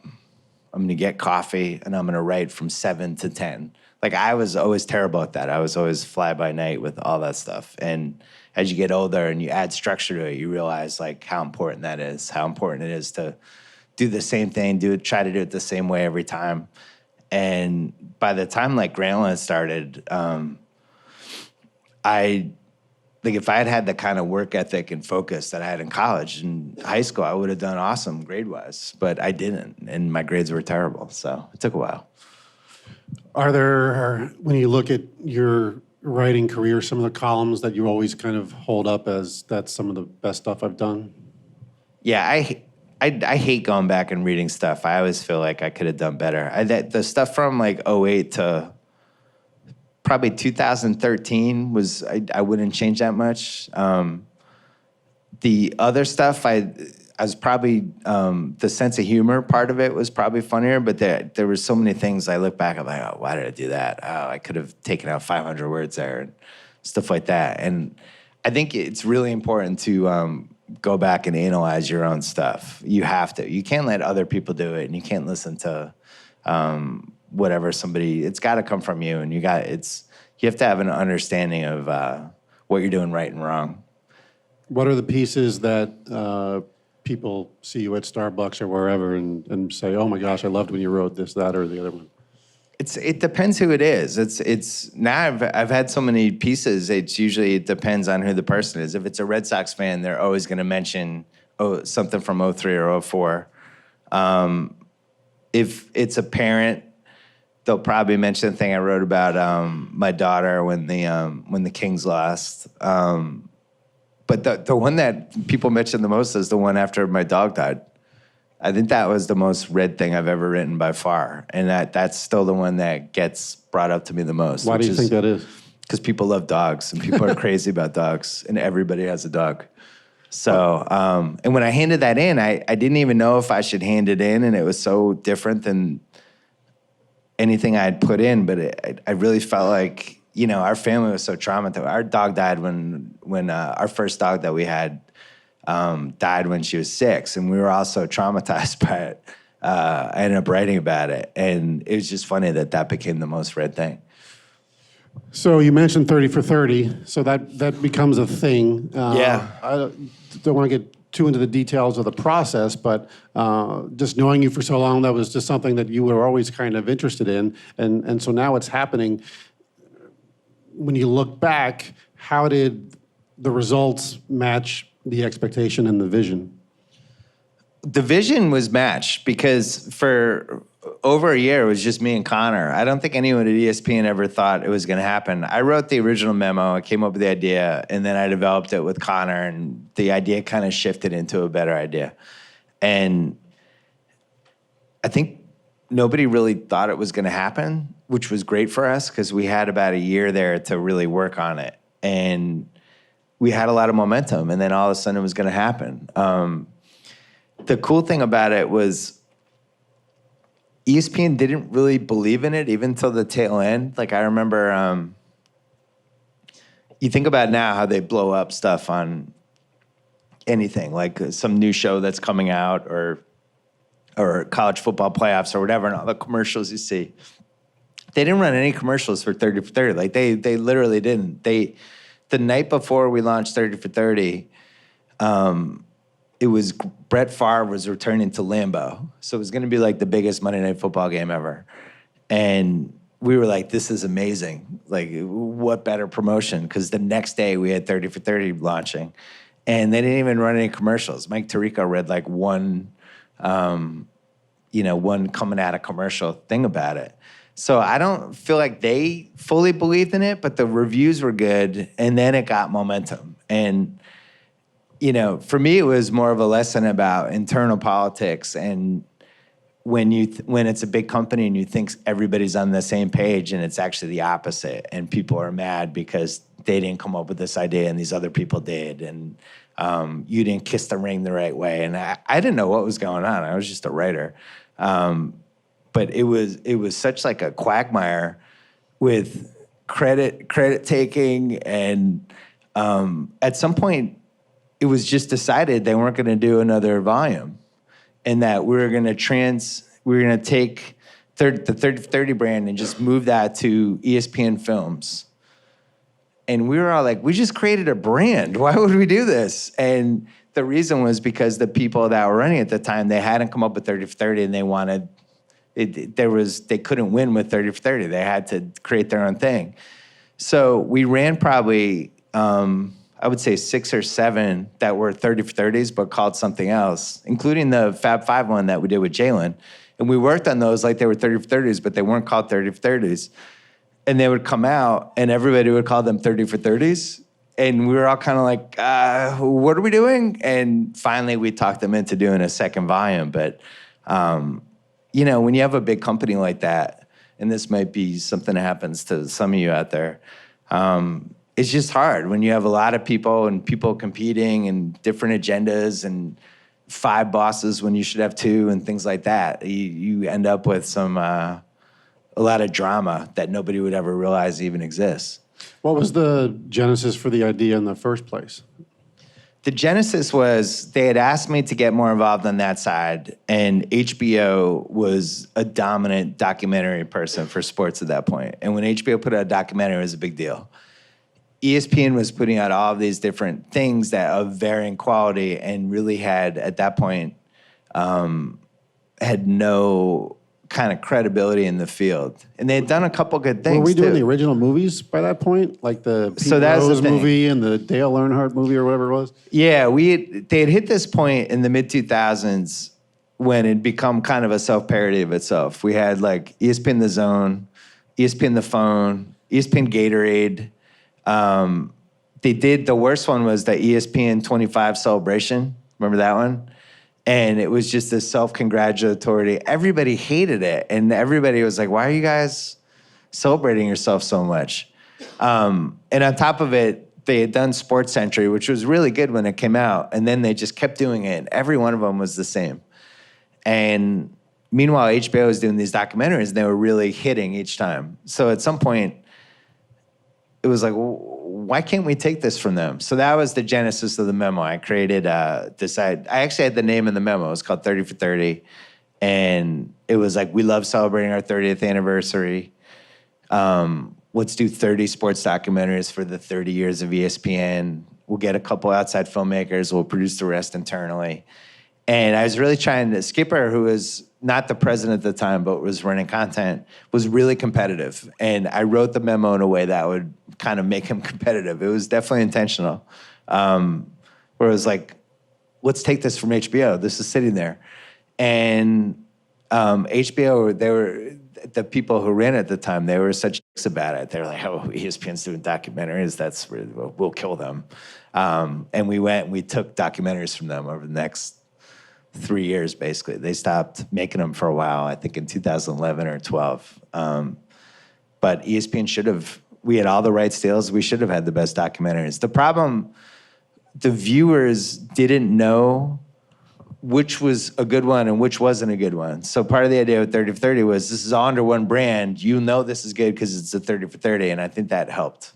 I'm going to get coffee, and I'm going to write from 7 to 10. Like, I was always terrible at that. I was always fly by night with all that stuff. And as you get older and you add structure to it, you realize like how important that is, how important it is to do the same thing, try to do it the same way every time. And by the time like Grantland started, if I had the kind of work ethic and focus that I had in college and high school, I would have done awesome grade-wise, but I didn't, and my grades were terrible, so it took a while. Are there, when you look at your writing career, some of the columns that you always kind of hold up as that's some of the best stuff I've done? Yeah, I hate going back and reading stuff. I always feel like I could have done better. The stuff from like '08 to probably 2013 I wouldn't change that much. The other stuff, I was probably, the sense of humor part of it was probably funnier, but there were so many things I look back, I'm like, oh, why did I do that? Oh, I could have taken out 500 words there and stuff like that. And I think it's really important to go back and analyze your own stuff. You have to. You can't let other people do it, and you can't listen to whatever somebody, it's got to come from you, and you have to have an understanding of what you're doing right and wrong. What are the pieces that people see you at Starbucks or wherever and say, oh my gosh, I loved when you wrote this, that, or the other one? It depends who it is. It's now I've had so many pieces. It depends on who the person is. If it's a Red Sox fan, they're always going to mention something from '03 or '04. If it's a parent, they'll probably mention the thing I wrote about my daughter when the Kings lost. But the one that people mention the most is the one after my dog died. I think that was the most read thing I've ever written by far. And that's still the one that gets brought up to me the most. Why do you think that is? Because people love dogs, and people are crazy about dogs, and everybody has a dog. So, and when I handed that in, I didn't even know if I should hand it in, and it was so different than anything I had put in, but I really felt like, our family was so traumatized. Our dog died when our first dog that we had died when she was 6, and we were all so traumatized by it. I ended up writing about it, and it was just funny that became the most read thing. So you mentioned 30 for 30, so that becomes a thing. Yeah. I don't want to get too into the details of the process, but just knowing you for so long, that was just something that you were always kind of interested in, and so now it's happening. When you look back, how did the results match the expectation and the vision? The vision was matched because for over a year, it was just me and Connor. I don't think anyone at ESPN ever thought it was going to happen. I wrote the original memo, I came up with the idea, and then I developed it with Connor, and the idea kind of shifted into a better idea. And I think nobody really thought it was going to happen, which was great for us because we had about a year there to really work on it. And we had a lot of momentum, and then all of a sudden it was going to happen. The cool thing about it was ESPN didn't really believe in it even till the tail end. Like I remember, you think about now how they blow up stuff on anything, like some new show that's coming out or college football playoffs or whatever, and all the commercials you see. They didn't run any commercials for 30 for 30. Like they literally didn't. The night before we launched 30 for 30, it was Brett Favre was returning to Lambeau. So it was going to be like the biggest Monday Night Football game ever. And we were like, this is amazing. Like, what better promotion? Because the next day we had 30 for 30 launching. And they didn't even run any commercials. Mike Tirico read like one coming out of commercial thing about it. So I don't feel like they fully believed in it, but the reviews were good, and then it got momentum. And, for me, it was more of a lesson about internal politics, and when it's a big company and you think everybody's on the same page, and it's actually the opposite, and people are mad because they didn't come up with this idea and these other people did, and you didn't kiss the ring the right way. And I didn't know what was going on. I was just a writer. But it was such like a quagmire with credit taking, and at some point it was just decided they weren't going to do another volume, and that we were going to take the 30 brand and just move that to ESPN Films. And we were all like, we just created a brand. Why would we do this? And the reason was because the people that were running at the time, they hadn't come up with 30 for 30, and they wanted. They couldn't win with 30 for 30. They had to create their own thing. So we ran probably, I would say 6 or 7 that were 30 for 30s, but called something else, including the Fab Five one that we did with Jalen. And we worked on those like they were 30 for 30s, but they weren't called 30 for 30s. And they would come out, and everybody would call them 30 for 30s. And we were all kind of like, what are we doing? And finally, we talked them into doing a second volume. But, you know, when you have a big company like that, and this might be something that happens to some of you out there, it's just hard when you have a lot of people and people competing and different agendas and 5 bosses when you should have 2 and things like that. You end up with a lot of drama that nobody would ever realize even exists. What was the genesis for the idea in the first place? The genesis was they had asked me to get more involved on that side, and HBO was a dominant documentary person for sports at that point. And when HBO put out a documentary, it was a big deal. ESPN was putting out all of these different things that of varying quality and really had, at that point, had no kind of credibility in the field. And they had done a couple good things, Were we doing too. the original movies by that point? Like the Pete So that's the Rose thing. movie and the Dale Earnhardt movie or whatever it was? Yeah, they had hit this point in the mid-2000s when it become kind of a self-parody of itself. We had like ESPN The Zone, ESPN The Phone, ESPN Gatorade. They did, the worst one was the ESPN 25 celebration. Remember that one? And it was just a self-congratulatory. Everybody hated it. And everybody was like, why are you guys celebrating yourself so much? And on top of it, they had done Sports Century, which was really good when it came out. And then they just kept doing it. And every one of them was the same. And meanwhile, HBO was doing these documentaries, and they were really hitting each time. So at some point, it was like, why can't we take this from them? So that was the genesis of the memo. I created this. I actually had the name in the memo. It was called 30 for 30. And it was like, we love celebrating our 30th anniversary. Let's do 30 sports documentaries for the 30 years of ESPN. We'll get a couple outside filmmakers. We'll produce the rest internally. And I was really trying to, Skipper, who was not the president at the time, but was running content, was really competitive. And I wrote the memo in a way that would kind of make him competitive. It was definitely intentional. Where it was like, let's take this from HBO. This is sitting there. And HBO, they were, the people who ran it at the time, they were such dicks about it. They were like, oh, ESPN's doing documentaries. That's really, we'll kill them. And we went and we took documentaries from them over the next 3 years, basically. They stopped making them for a while, I think in 2011 or 12. But ESPN should have, we had all the rights deals. We should have had the best documentaries. The problem, the viewers didn't know which was a good one and which wasn't a good one. So part of the idea of 30 for 30 was this is all under one brand. You know this is good because it's a 30 for 30. And I think that helped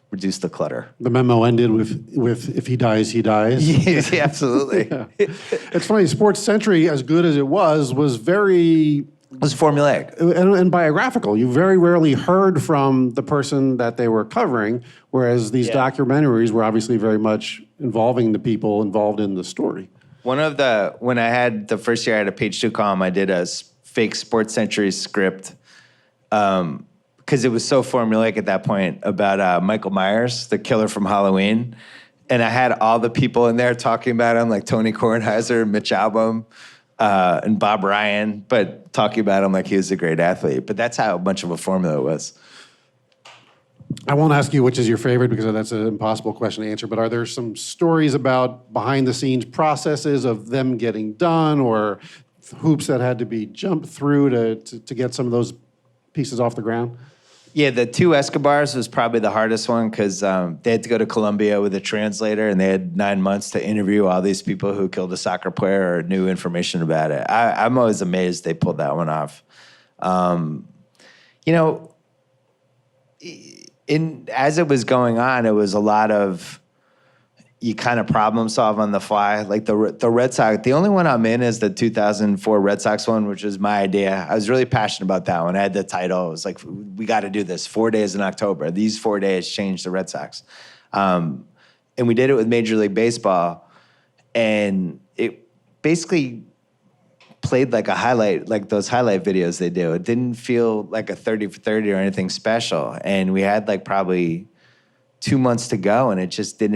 reduce the clutter. The memo ended with if he dies, he dies. Yes, yeah, absolutely. Yeah. It's funny, Sports Century, as good as it was very... It was formulaic. And biographical. You very rarely heard from the person that they were covering, whereas these documentaries were obviously very much involving the people involved in the story. When I had the first year I had a page 2 column, I did a fake Sports Century script because it was so formulaic at that point about Michael Myers, the killer from Halloween. And I had all the people in there talking about him, like Tony Kornheiser, Mitch Albom, and Bob Ryan, but talking about him like he was a great athlete. But that's how much of a formula it was. I won't ask you which is your favorite because that's an impossible question to answer, but are there some stories about behind-the-scenes processes of them getting done or hoops that had to be jumped through to get some of those pieces off the ground? Yeah, the 2 Escobars was probably the hardest one because they had to go to Colombia with a translator, and they had 9 months to interview all these people who killed a soccer player or knew information about it. I'm always amazed they pulled that one off. You know, as it was going on, it was a lot of you kind of problem solve on the fly. Like the Red Sox, the only one I'm in is the 2004 Red Sox one, which was my idea. I was really passionate about that one. I had the title. It was like, we got to do this. 4 days in October. These 4 days changed the Red Sox. And we did it with Major League Baseball. And it basically played like a highlight, like those highlight videos they do. It didn't feel like a 30 for 30 or anything special. And we had like probably 2 months to go, and it just it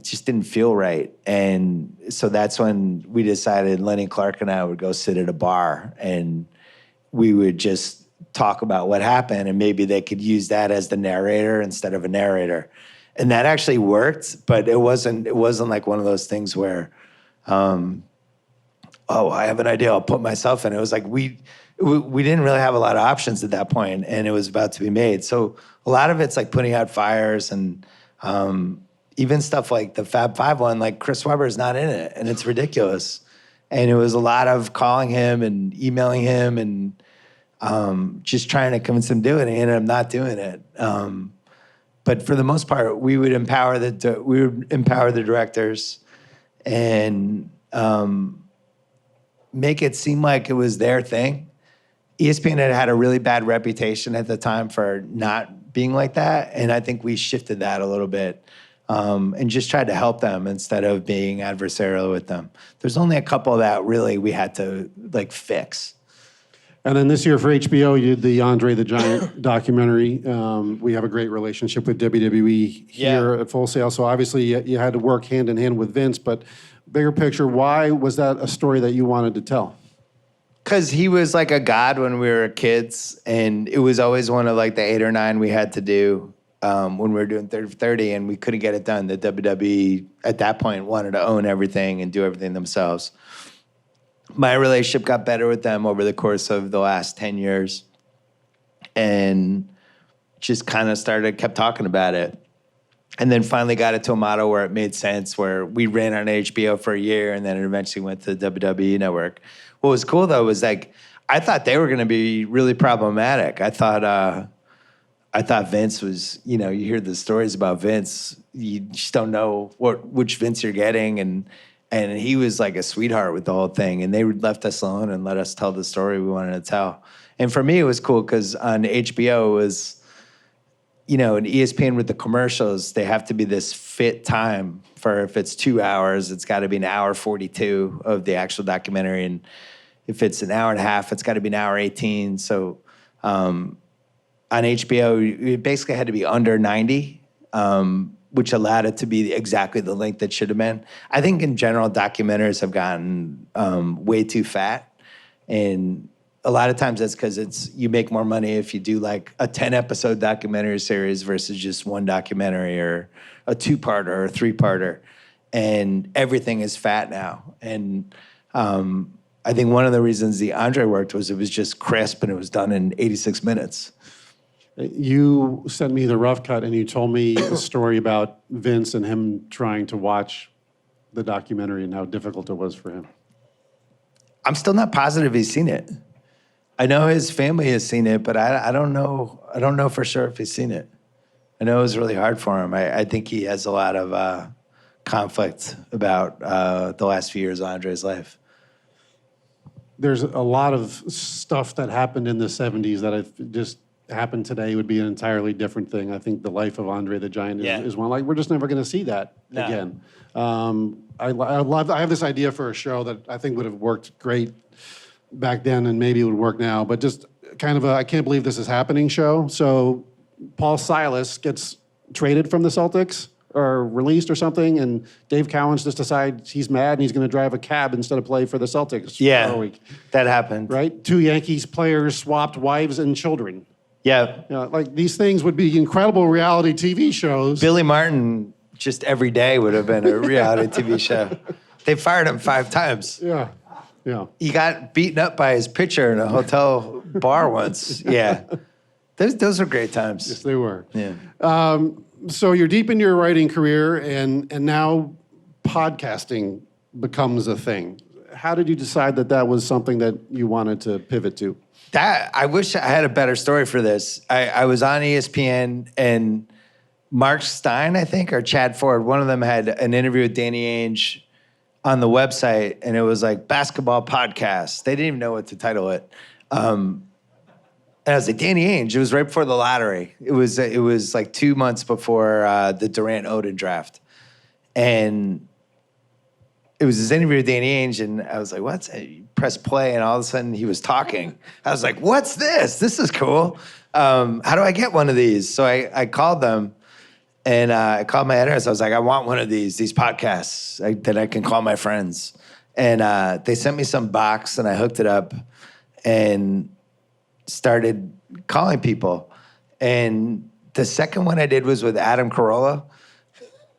just didn't feel right. And so that's when we decided Lenny Clark and I would go sit at a bar, and we would just talk about what happened, and maybe they could use that as the narrator instead of a narrator. And that actually worked, but it wasn't like one of those things where, oh, I have an idea, I'll put myself in. It was like we didn't really have a lot of options at that point, and it was about to be made. So a lot of it's like putting out fires, and even stuff like the Fab Five one, like Chris Webber's not in it, and it's ridiculous. And it was a lot of calling him and emailing him and just trying to convince him to do it, and he ended up not doing it. But for the most part, we would empower the directors and make it seem like it was their thing. ESPN had a really bad reputation at the time for not being like that, and I think we shifted that a little bit and just tried to help them instead of being adversarial with them. There's only a couple that really we had to like fix. And then this year for HBO, you did the Andre the Giant documentary. We have a great relationship with WWE here at Full Sail, so obviously you had to work hand in hand with Vince, but bigger picture, why was that a story that you wanted to tell? Because he was like a god when we were kids, and it was always one of like the 8 or 9 we had to do when we were doing 30 for 30, and we couldn't get it done. The WWE at that point wanted to own everything and do everything themselves. My relationship got better with them over the course of the last 10 years, and just kind of kept talking about it. And then finally got it to a model where it made sense, where we ran on HBO for a year, and then it eventually went to the WWE network. What was cool, though, was like, I thought they were going to be really problematic. I thought Vince was, you hear the stories about Vince, you just don't know which Vince you're getting, and he was like a sweetheart with the whole thing, and they left us alone and let us tell the story we wanted to tell. And for me, it was cool because on HBO, it was, in ESPN with the commercials, they have to be this fit time for, if it's 2 hours, it's got to be an hour 42 of the actual documentary, and if it's an hour and a half, it's got to be an hour 18. So on HBO, it basically had to be under 90. Which allowed it to be exactly the length it should have been. I think in general, documentaries have gotten way too fat. And a lot of times that's because you make more money if you do like a 10-episode documentary series versus just one documentary or a 2-parter or a 3-parter. And everything is fat now. And I think one of the reasons the Andre worked was it was just crisp and it was done in 86 minutes. You sent me the rough cut, and you told me a story about Vince and him trying to watch the documentary and how difficult it was for him. I'm still not positive he's seen it. I know his family has seen it, but I don't know. I don't know for sure if he's seen it. I know it was really hard for him. I think he has a lot of conflict about the last few years of Andre's life. There's a lot of stuff that happened in the 70s that I've just happened today would be an entirely different thing. I think the life of Andre the Giant is one, like, we're just never going to see that again. I have this idea for a show that I think would have worked great back then and maybe it would work now, but just kind of a, I can't believe this is happening show. So Paul Silas gets traded from the Celtics or released or something, and Dave Cowens just decides he's mad and he's going to drive a cab instead of play for the Celtics for a week. That happened. Right? 2 Yankees players swapped wives and children. Yeah. Like these things would be incredible reality TV shows. Billy Martin, just every day would have been a reality TV show. They fired him 5 times. Yeah. He got beaten up by his pitcher in a hotel bar once. Yeah. Those are great times. Yes, they were. Yeah. So you're deep in your writing career, and now podcasting becomes a thing. How did you decide that was something that you wanted to pivot to? I wish I had a better story for this. I was on ESPN, and Mark Stein, I think, or Chad Ford, one of them had an interview with Danny Ainge on the website, and it was like basketball podcast. They didn't even know what to title it. And I was like, Danny Ainge. It was right before the lottery. It was like 2 months before the Durant-Oden draft. And it was this interview with Danny Ainge, and I was like, what's it? You press play, and all of a sudden he was talking. I was like, what's this? This is cool. How do I get one of these? So I called them, and I called my editors. I was like, I want one of these podcasts that I can call my friends. And they sent me some box, and I hooked it up. And started calling people. And the second one I did was with Adam Carolla.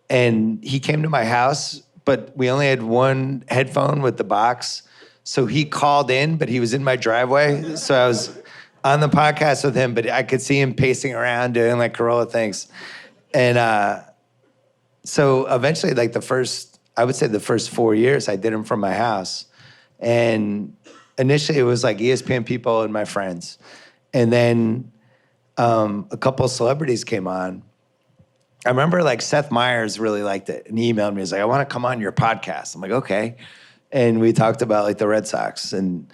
And he came to my house, but we only had one headphone with the box. So he called in, but he was in my driveway. So I was on the podcast with him, but I could see him pacing around doing like Carolla things. And so eventually, like I would say the first 4 years, I did them from my house. And initially it was like ESPN people and my friends. And then a couple of celebrities came on. I remember like Seth Meyers really liked it, and he emailed me. He's like, I want to come on your podcast. I'm like, okay. And we talked about like the Red Sox, and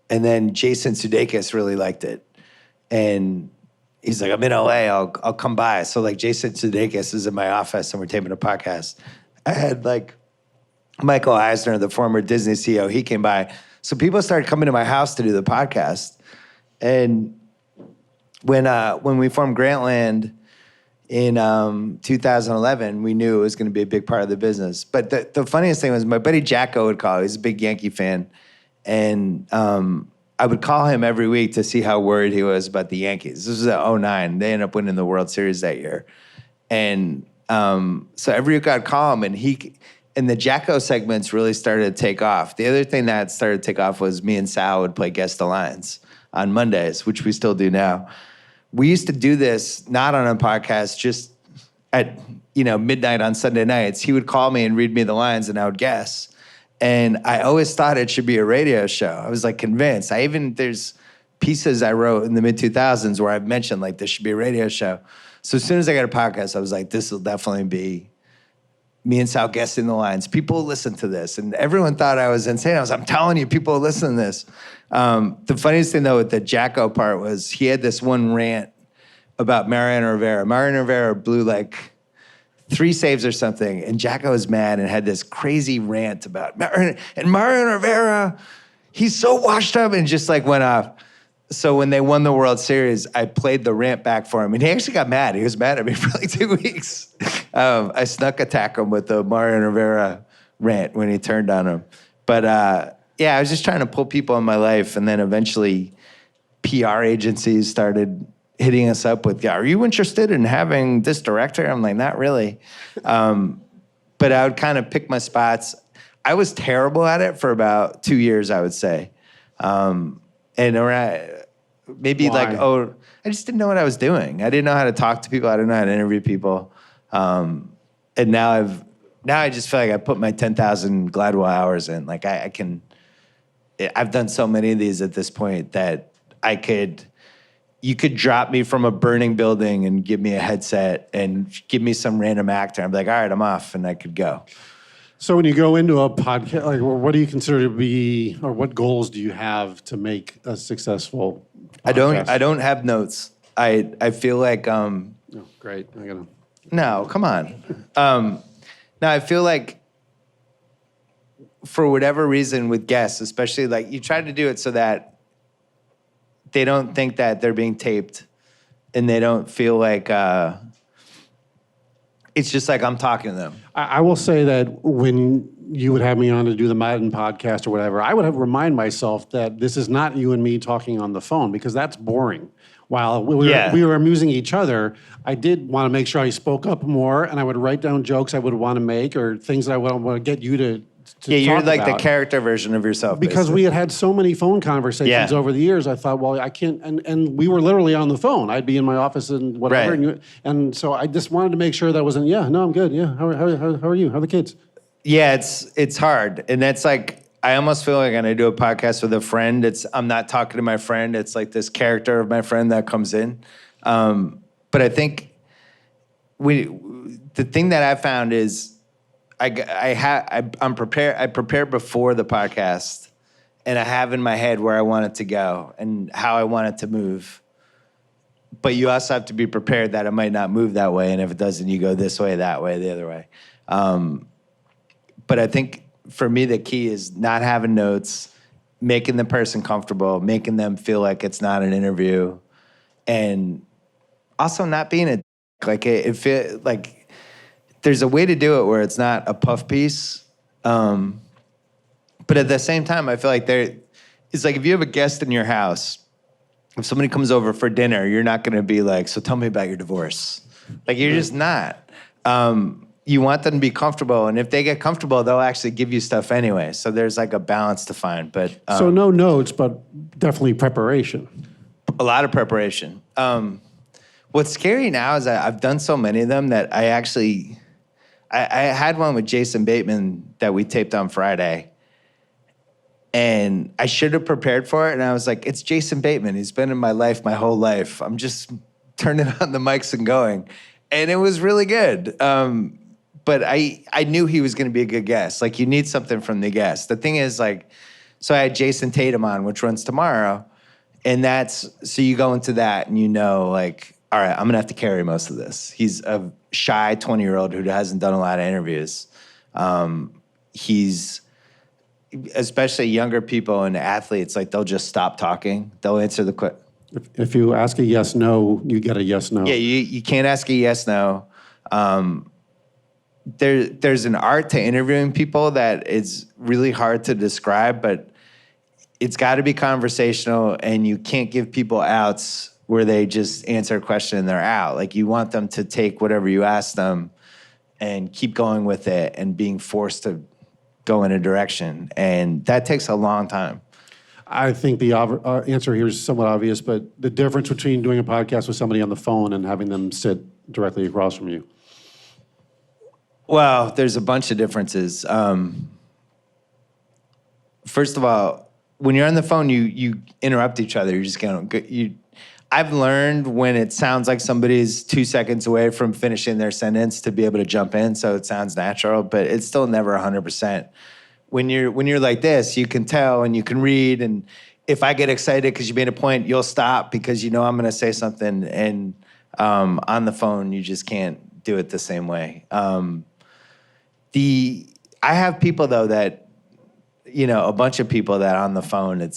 then Jason Sudeikis really liked it, and he's like, I'm in LA. I'll come by. So like Jason Sudeikis is in my office, and we're taping a podcast. I had like Michael Eisner, the former Disney CEO. He came by. So people started coming to my house to do the podcast, and when we formed Grantland in 2011, we knew it was going to be a big part of the business. But the funniest thing was my buddy Jacko would call. He's a big Yankee fan. And I would call him every week to see how worried he was about the Yankees. This was at 2009. They ended up winning the World Series that year. And so every week I'd call him, and the Jacko segments really started to take off. The other thing that started to take off was me and Sal would play Guess the Lines on Mondays, which we still do now. We used to do this not on a podcast, just at midnight on Sunday nights. He would call me and read me the lines, and I would guess. And I always thought it should be a radio show. I was like convinced. There's pieces I wrote in the mid-2000s where I've mentioned like this should be a radio show. So as soon as I got a podcast, I was like, this will definitely be me and Sal guessing the lines. People will listen to this. And everyone thought I was insane. I'm telling you, people will listen to this. The funniest thing, though, with the Jacko part was he had this one rant about Mariano Rivera. Mariano Rivera blew like 3 saves or something, and Jacko was mad and had this crazy rant about Mariano Rivera, he's so washed up, and just like went off. So when they won the World Series, I played the rant back for him, and he actually got mad. He was mad at me for like 2 weeks. I snuck attack him with the Mariano Rivera rant when he turned on him. But I was just trying to pull people in my life, and then eventually PR agencies started hitting us up with, are you interested in having this director? I'm like, not really. But I would kind of pick my spots. I was terrible at it for about 2 years, I would say. And around, maybe Why? I just didn't know what I was doing. I didn't know how to talk to people. I didn't know how to interview people. And now I just feel like I put my 10,000 Gladwell hours in. Like I've done so many of these at this point that you could drop me from a burning building and give me a headset and give me some random actor. I'm like, all right, I'm off, and I could go. So when you go into a podcast, like, what do you consider to be, or what goals do you have to make a successful podcast? I don't have notes. I feel like Oh, great. no, come on. No, I feel like for whatever reason with guests, especially like you try to do it so that they don't think that they're being taped, and they don't feel like it's just like I'm talking to them. I will say that when you would have me on to do the Madden podcast or whatever, I would remind myself that this is not you and me talking on the phone, because that's boring. While we were amusing each other, I did want to make sure I spoke up more, and I would write down jokes I would want to make or things that I would want to get you to you're talk like about. the character version of yourself. Because basically. we had so many phone conversations over the years, I thought, well, I can't, and we were literally on the phone. I'd be in my office and whatever, Right. and so I just wanted to make sure that wasn't, I'm good, how are you, how are the kids? Yeah, it's hard, and that's like, I almost feel like when I do a podcast with a friend, I'm not talking to my friend. It's like this character of my friend that comes in. But I think the thing that I found is I'm prepared. I prepare before the podcast, and I have in my head where I want it to go and how I want it to move. But you also have to be prepared that it might not move that way, and if it doesn't, you go this way, that way, the other way. But I think for me, the key is not having notes, making the person comfortable, making them feel like it's not an interview, and also not being a like it feel like there's a way to do it where it's not a puff piece. But at the same time, I feel like it's like if you have a guest in your house if somebody comes over for dinner, you're not going to be like, so tell me about your divorce. Like, you're just not. You want them to be comfortable, and if they get comfortable, they'll actually give you stuff anyway. So there's like a balance to find. But So no notes, but definitely preparation. a lot of preparation. What's scary now is I've done so many of them that I had one with Jason Bateman that we taped on Friday. And I should have prepared for it. And I was like, it's Jason Bateman. He's been in my life my whole life. I'm just turning on the mics and going. And it was really good. But I knew he was going to be a good guest. Like, you need something from the guest. The thing is, like, so I had Jason Tatum on, which runs tomorrow. And so you go into that and you know, like, all right, I'm going to have to carry most of this. He's a shy 20-year-old who hasn't done a lot of interviews. Especially younger people and athletes, like, they'll just stop talking. They'll answer the question. If you ask a yes, no, you get a yes, no. Yeah, you can't ask a yes, no. There's an art to interviewing people that is really hard to describe, but it's got to be conversational, and you can't give people outs where they just answer a question and they're out. Like, you want them to take whatever you ask them and keep going with it and being forced to go in a direction. And that takes a long time. I think the answer here is somewhat obvious, but the difference between doing a podcast with somebody on the phone and having them sit directly across from you. Well, there's a bunch of differences. First of all, when you're on the phone, you interrupt each other. You're just going. I've learned when it sounds like somebody's 2 seconds away from finishing their sentence to be able to jump in, so it sounds natural, but it's still never 100%. When you're like this, you can tell and you can read, and if I get excited because you made a point, you'll stop because you know I'm going to say something, and on the phone, you just can't do it the same way. I have people, though, that, a bunch of people that on the phone,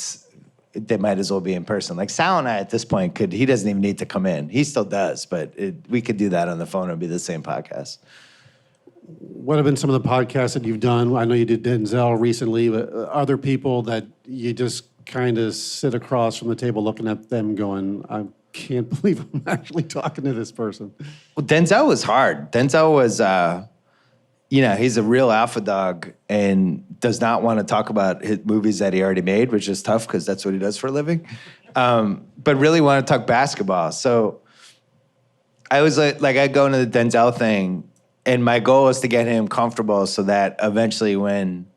they might as well be in person. Like Sal and I at this point he doesn't even need to come in. He still does, but we could do that on the phone. It would be the same podcast. What have been some of the podcasts that you've done? I know you did Denzel recently, but other people that you just kind of sit across from the table looking at them going, I can't believe I'm actually talking to this person. Well, Denzel was hard. Denzel was, he's a real alpha dog and does not want to talk about his movies that he already made, which is tough because that's what he does for a living. But really want to talk basketball. So I was like I'd go into the Denzel thing, and my goal was to get him comfortable so that eventually when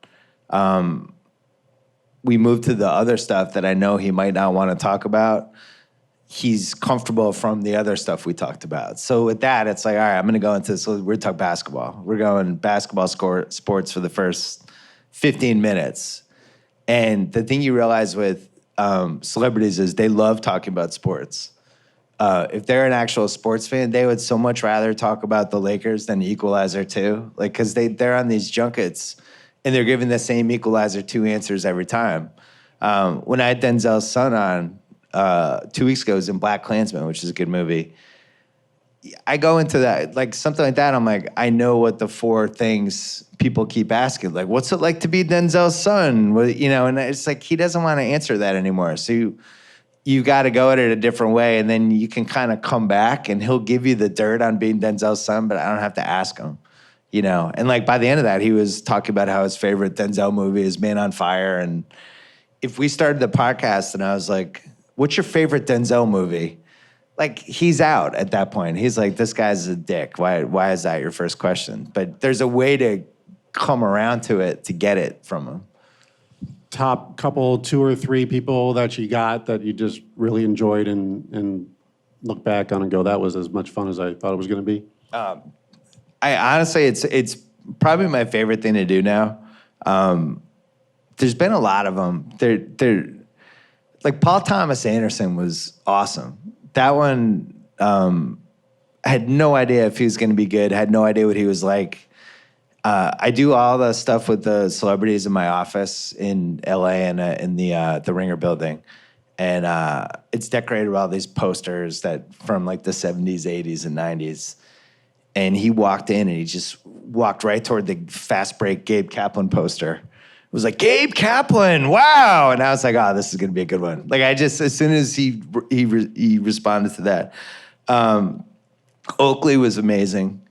we move to the other stuff that I know he might not want to talk about, he's comfortable from the other stuff we talked about. So with that, it's like, all right, I'm going to go into this. So we're talking basketball. We're going basketball sports for the first 15 minutes. And the thing you realize with celebrities is they love talking about sports. If they're an actual sports fan, they would so much rather talk about the Lakers than Equalizer 2. Like, because they're on these junkets and they're giving the same Equalizer 2 answers every time. When I had Denzel's son on 2 weeks ago, it was in Black Klansman, which is a good movie. I go into that, like something like that, I'm like, I know what the 4 things people keep asking. Like, what's it like to be Denzel's son? Well, and it's like, he doesn't want to answer that anymore. So you got to go at it a different way, and then you can kind of come back, and he'll give you the dirt on being Denzel's son, but I don't have to ask him, And like by the end of that, he was talking about how his favorite Denzel movie is Man on Fire. And if we started the podcast and I was like, what's your favorite Denzel movie? Like, he's out at that point. He's like, this guy's a dick. Why is that your first question? But there's a way to come around to it to get it from him. Top couple, 2 or 3 people that you got that you just really enjoyed and look back on and go, that was as much fun as I thought it was going to be? I honestly, it's probably my favorite thing to do now. There's been a lot of them. They're like Paul Thomas Anderson was awesome. That one, I had no idea if he was going to be good. Had no idea what he was like. I do all the stuff with the celebrities in my office in LA and in the Ringer building. And it's decorated with all these posters that from like the 70s, 80s, and 90s. And he walked in and he just walked right toward the Fast Break Gabe Kaplan poster, was like, Gabe Kaplan, wow. And I was like, oh, this is going to be a good one. Like, as soon as he responded to that. Oakley was amazing.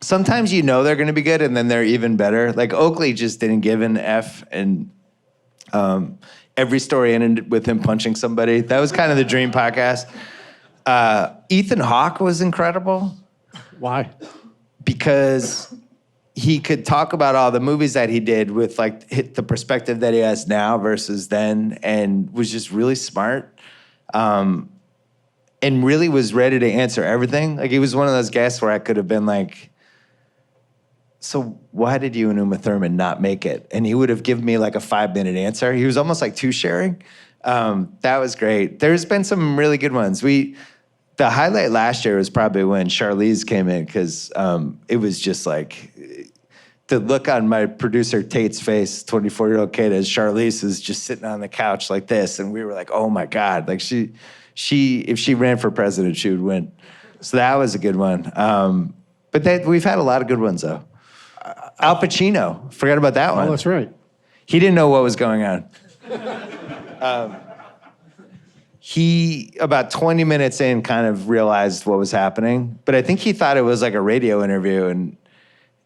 Sometimes you know they're going to be good, and then they're even better. Like, Oakley just didn't give an F, and every story ended with him punching somebody. That was kind of the dream podcast. Ethan Hawke was incredible. Why? Because he could talk about all the movies that he did with like the perspective that he has now versus then, and was just really smart. And really was ready to answer everything. Like, he was one of those guests where I could have been like, so why did you and Uma Thurman not make it? And he would have given me like a 5-minute answer. He was almost like two sharing. That was great. There's been some really good ones. The highlight last year was probably when Charlize came in, because it was just like, the look on my producer Tate's face, 24-year-old kid, as Charlize is just sitting on the couch like this. And we were like, oh my God, like she, if she ran for president, she would win. So that was a good one. But we've had a lot of good ones, though. Al Pacino, forgot about that one. Oh, that's right. He didn't know what was going on. He, about 20 minutes in, kind of realized what was happening. But I think he thought it was like a radio interview.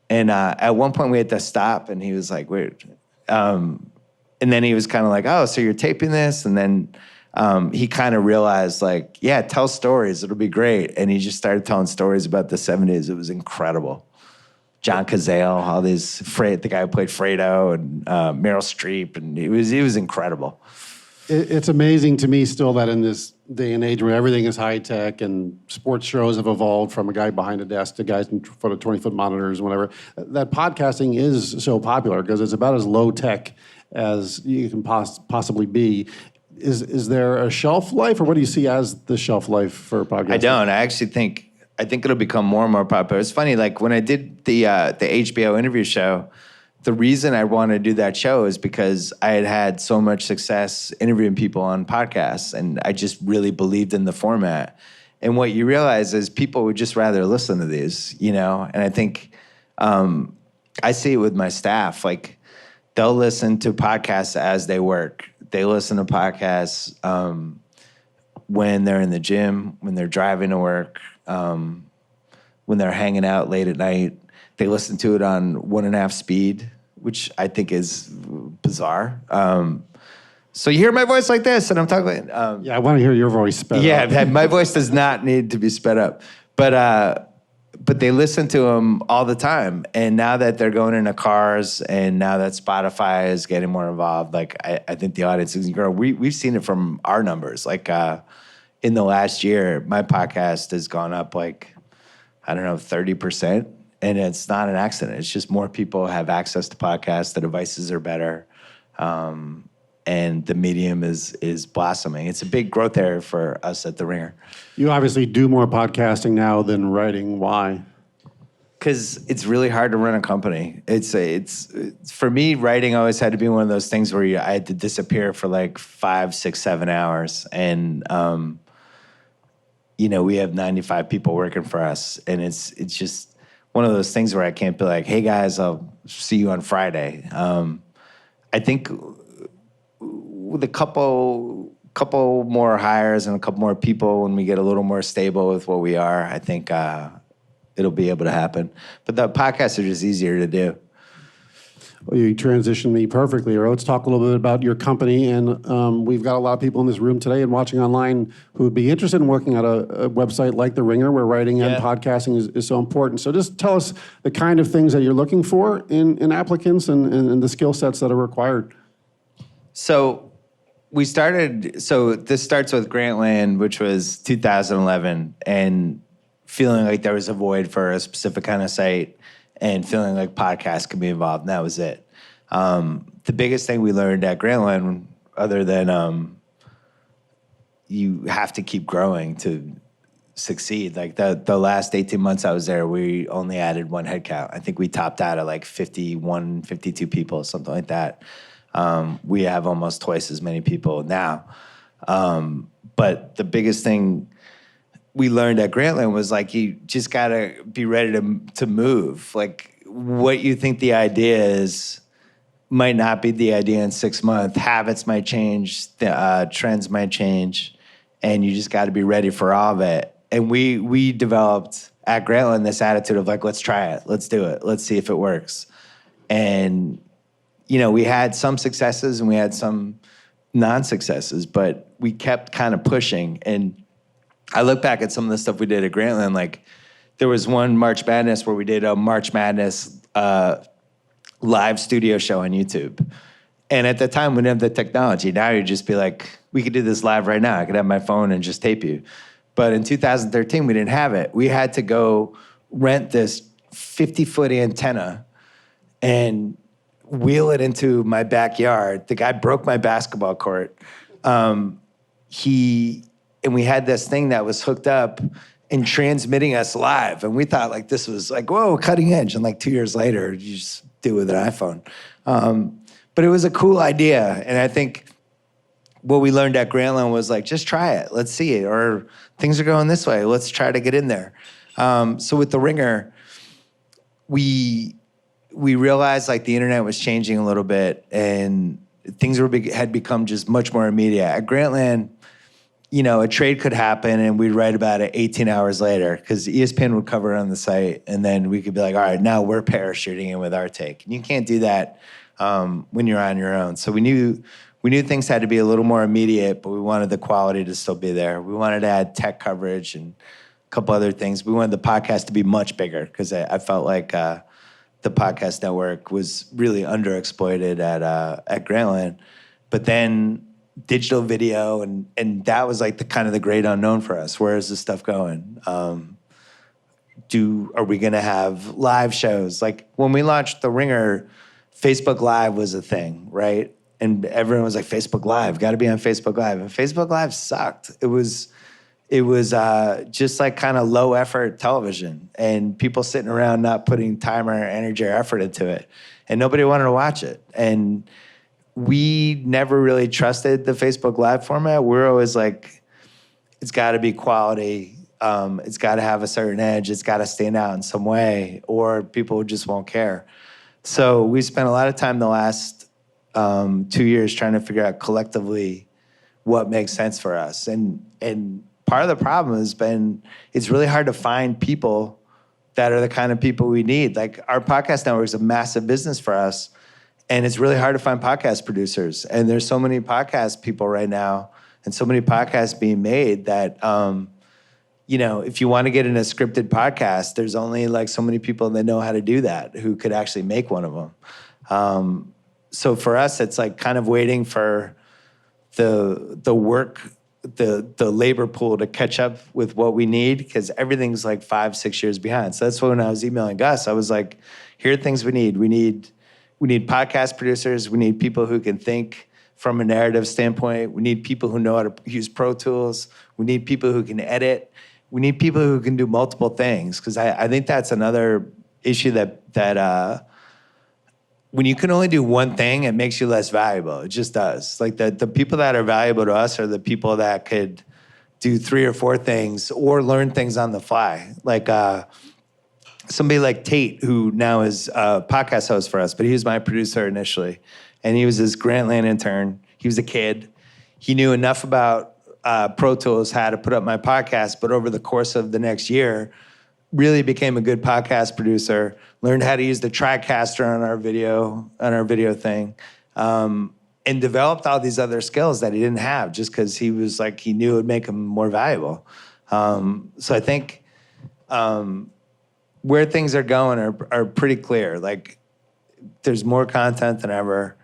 And at one point we had to stop, and he was like, wait. And then he was kind of like, oh, so you're taping this? And then he kind of realized, like, yeah, tell stories. It'll be great. And he just started telling stories about the 70s. It was incredible. John Cazale, all these, the guy who played Fredo, and Meryl Streep. And it was incredible. It's amazing to me still that in this day and age where everything is high tech and sports shows have evolved from a guy behind a desk to guys in front of 20-foot monitors and whatever, that podcasting is so popular because it's about as low tech as you can possibly be. Is there a shelf life, or what do you see as the shelf life for podcasting? I don't. I think it'll become more and more popular. It's funny, like when I did the HBO interview show, the reason I wanted to do that show is because I had so much success interviewing people on podcasts, and I just really believed in the format. And what you realize is people would just rather listen to these, you know? And I think I see it with my staff. Like, they'll listen to podcasts as they work. They listen to podcasts when they're in the gym, when they're driving to work, when they're hanging out late at night. They listen to it on 1.5 speed, which I think is bizarre. So you hear my voice like this, and I'm talking. Yeah, I want to hear your voice sped up. Yeah, my voice does not need to be sped up. But they listen to them all the time. And now that they're going into cars, and now that Spotify is getting more involved, like I think the audience is growing. We've seen it from our numbers. Like in the last year, my podcast has gone up like, I don't know, 30%. And it's not an accident. It's just more people have access to podcasts. The devices are better. And the medium is blossoming. It's a big growth area for us at The Ringer. You obviously do more podcasting now than writing. Why? Because it's really hard to run a company. It's for me, writing always had to be one of those things where I had to disappear for like 5, 6, 7 hours. And, we have 95 people working for us. And it's just one of those things where I can't be like, hey guys, I'll see you on Friday. I think with a couple more hires and a couple more people, when we get a little more stable with what we are, I think it'll be able to happen. But the podcasts are just easier to do. Well, you transitioned me perfectly. Let's talk a little bit about your company. And we've got a lot of people in this room today and watching online who would be interested in working at a website like The Ringer, where writing and podcasting is so important. So just tell us the kind of things that you're looking for in applicants and the skill sets that are required. So this starts with Grantland, which was 2011, and feeling like there was a void for a specific kind of site, and feeling like podcasts could be involved, and that was it. The biggest thing we learned at Grantland, other than you have to keep growing to succeed. Like the last 18 months I was there, we only added 1 headcount. I think we topped out at like 51, 52 people, something like that. We have almost twice as many people now. But the biggest thing we learned at Grantland was like, you just gotta be ready to move. Like, what you think the idea is might not be the idea in 6 months. Habits might change, trends might change, and you just got to be ready for all of it. And we developed at Grantland this attitude of like, let's try it, let's do it, let's see if it works. And we had some successes and we had some non-successes, but we kept kind of pushing. And I look back at some of the stuff we did at Grantland, like there was one March Madness where we did a March Madness live studio show on YouTube. And at the time, we didn't have the technology. Now you'd just be like, we could do this live right now. I could have my phone and just tape you. But in 2013, we didn't have it. We had to go rent this 50-foot antenna and wheel it into my backyard. The guy broke my basketball court. And we had this thing that was hooked up and transmitting us live. And we thought like this was like, whoa, cutting edge. And like 2 years later, you just do it with an iPhone. But it was a cool idea. And I think what we learned at Grantland was like, just try it. Let's see it. Or things are going this way. Let's try to get in there. So with The Ringer, we realized like the internet was changing a little bit and things had become just much more immediate. At Grantland, a trade could happen and we'd write about it 18 hours later because ESPN would cover it on the site and then we could be like, all right, now we're parachuting in with our take. And you can't do that when you're on your own. So we knew things had to be a little more immediate, but we wanted the quality to still be there. We wanted to add tech coverage and a couple other things. We wanted the podcast to be much bigger because I felt like the podcast network was really underexploited at Grantland. But then digital video, and that was like the great unknown for us. Where is this stuff going? Are we gonna have live shows? Like when we launched The Ringer, Facebook Live was a thing, right? And everyone was like, Facebook Live, got to be on Facebook Live. And Facebook Live sucked. It was just like kind of low effort television and people sitting around not putting time or energy or effort into it. And nobody wanted to watch it. And we never really trusted the Facebook Live format. We're always like, it's got to be quality. It's got to have a certain edge. It's got to stand out in some way or people just won't care. So we spent a lot of time the last 2 years trying to figure out collectively what makes sense for us. And part of the problem has been it's really hard to find people that are the kind of people we need. Like our podcast network is a massive business for us, and it's really hard to find podcast producers. And there's so many podcast people right now and so many podcasts being made that, if you want to get in a scripted podcast, there's only like so many people that know how to do that who could actually make one of them. So for us, it's like kind of waiting for the work, the labor pool to catch up with what we need because everything's like 5-6 years behind. So that's when I was emailing Gus, I was like, here are things we need. We need podcast producers. We need people who can think from a narrative standpoint. We need people who know how to use Pro Tools. We need people who can edit. We need people who can do multiple things because I think that's another issue that when you can only do one thing, it makes you less valuable. It just does. Like the people that are valuable to us are the people that could do 3 or 4 things or learn things on the fly. Like somebody like Tate, who now is a podcast host for us, but he was my producer initially. And he was this Grantland intern. He was a kid. He knew enough about Pro Tools, how to put up my podcast, but over the course of the next year, really became a good podcast producer, learned how to use the TriCaster on our video thing, and developed all these other skills that he didn't have just because he was like, he knew it would make him more valuable. So I think where things are going are pretty clear. Like there's more content than ever.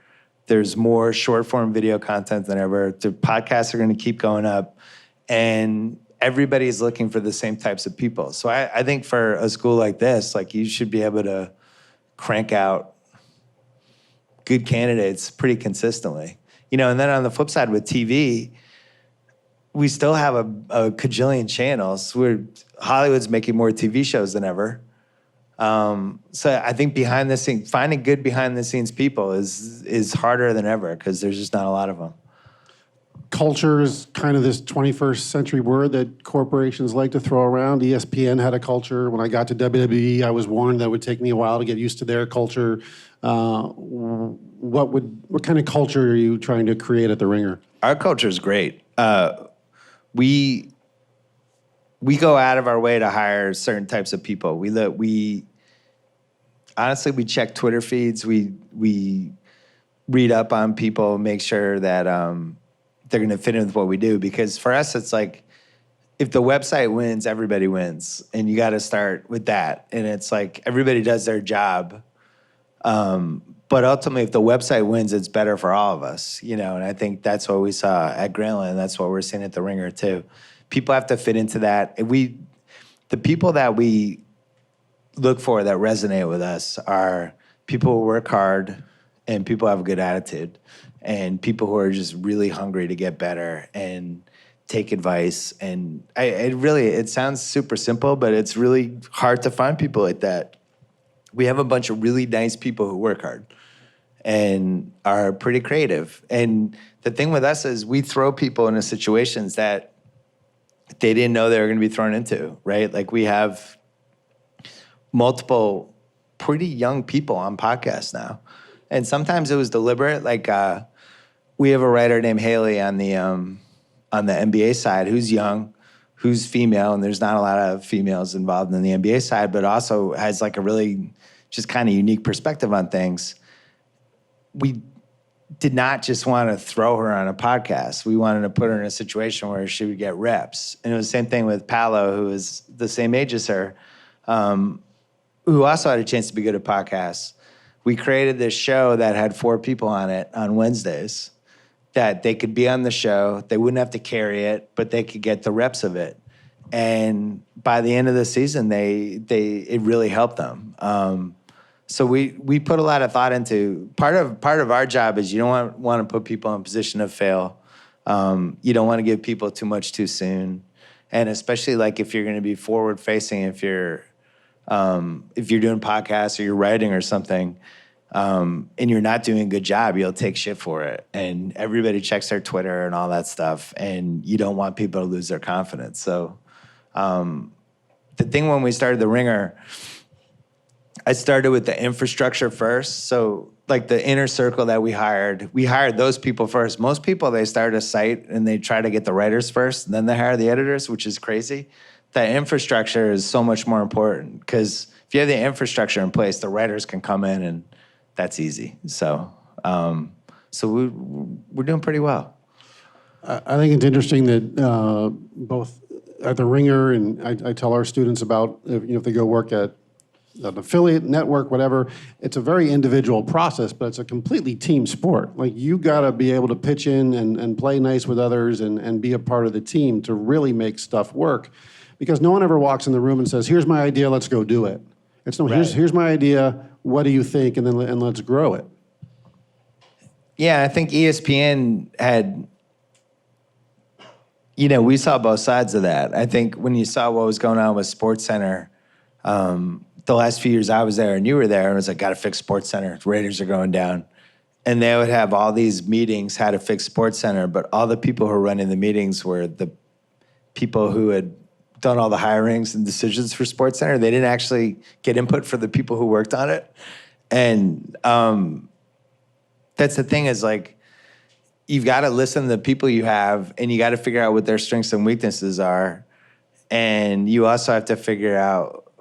There's more short form video content than ever. The podcasts are going to keep going up, and everybody's looking for the same types of people. So I think for a school like this, like you should be able to crank out good candidates pretty consistently. And then on the flip side with TV, we still have a cajillion channels. Hollywood's making more TV shows than ever. So I think behind the scenes, finding good behind the scenes people is harder than ever because there's just not a lot of them. Culture is kind of this 21st century word that corporations like to throw around. ESPN had a culture. When I got to WWE, I was warned that it would take me a while to get used to their culture. what kind of culture are you trying to create at the Ringer? Our culture is great. We go out of our way to hire certain types of people. We honestly check Twitter feeds. We read up on people, make sure that they're going to fit in with what we do. Because for us, it's like if the website wins, everybody wins, and you got to start with that. And it's like everybody does their job. But ultimately, if the website wins, it's better for all of us, And I think that's what we saw at Grantland, and that's what we're seeing at the Ringer too. People have to fit into that. The people that we look for that resonate with us are people who work hard, and people who have a good attitude, and people who are just really hungry to get better and take advice. And it sounds super simple, but it's really hard to find people like that. We have a bunch of really nice people who work hard and are pretty creative. And the thing with us is we throw people into situations that they didn't know they were going to be thrown into, right? Like we have multiple pretty young people on podcasts now. And sometimes it was deliberate. Like we have a writer named Haley on the NBA side who's young, who's female, and there's not a lot of females involved in the NBA side, but also has like a really just kind of unique perspective on things. We did not just want to throw her on a podcast. We wanted to put her in a situation where she would get reps. And it was the same thing with Paolo, who is the same age as her, who also had a chance to be good at podcasts. We created this show that had 4 people on it on Wednesdays, that they could be on the show, they wouldn't have to carry it, but they could get the reps of it. And by the end of the season, it really helped them. So we put a lot of thought into part of our job is you don't want to put people in a position to fail. You don't want to give people too much too soon, and especially like if you're going to be forward facing, if you're doing podcasts or you're writing or something, and you're not doing a good job, you'll take shit for it. And everybody checks their Twitter and all that stuff, and you don't want people to lose their confidence. So the thing when we started the Ringer, I started with the infrastructure first. So like the inner circle that we hired those people first. Most people, they start a site and they try to get the writers first, and then they hire the editors, which is crazy. The infrastructure is so much more important because if you have the infrastructure in place, the writers can come in and that's easy. So we're doing pretty well. I think it's interesting that both at the Ringer, and I tell our students about if they go work at an affiliate network, whatever, it's a very individual process, but it's a completely team sport. Like you got to be able to pitch in and play nice with others and be a part of the team to really make stuff work. Because no one ever walks in the room and says, "Here's my idea, let's go do it." It's no, right. here's my idea, what do you think, and let's grow it. Yeah, I think ESPN had, we saw both sides of that. I think when you saw what was going on with SportsCenter, the last few years I was there and you were there, it was like, got to fix SportsCenter. The ratings are going down. And they would have all these meetings, how to fix SportsCenter, but all the people who were running the meetings were the people who had done all the hirings and decisions for SportsCenter. They didn't actually get input for the people who worked on it. And that's the thing is like, you've got to listen to the people you have and you got to figure out what their strengths and weaknesses are. And you also have to figure out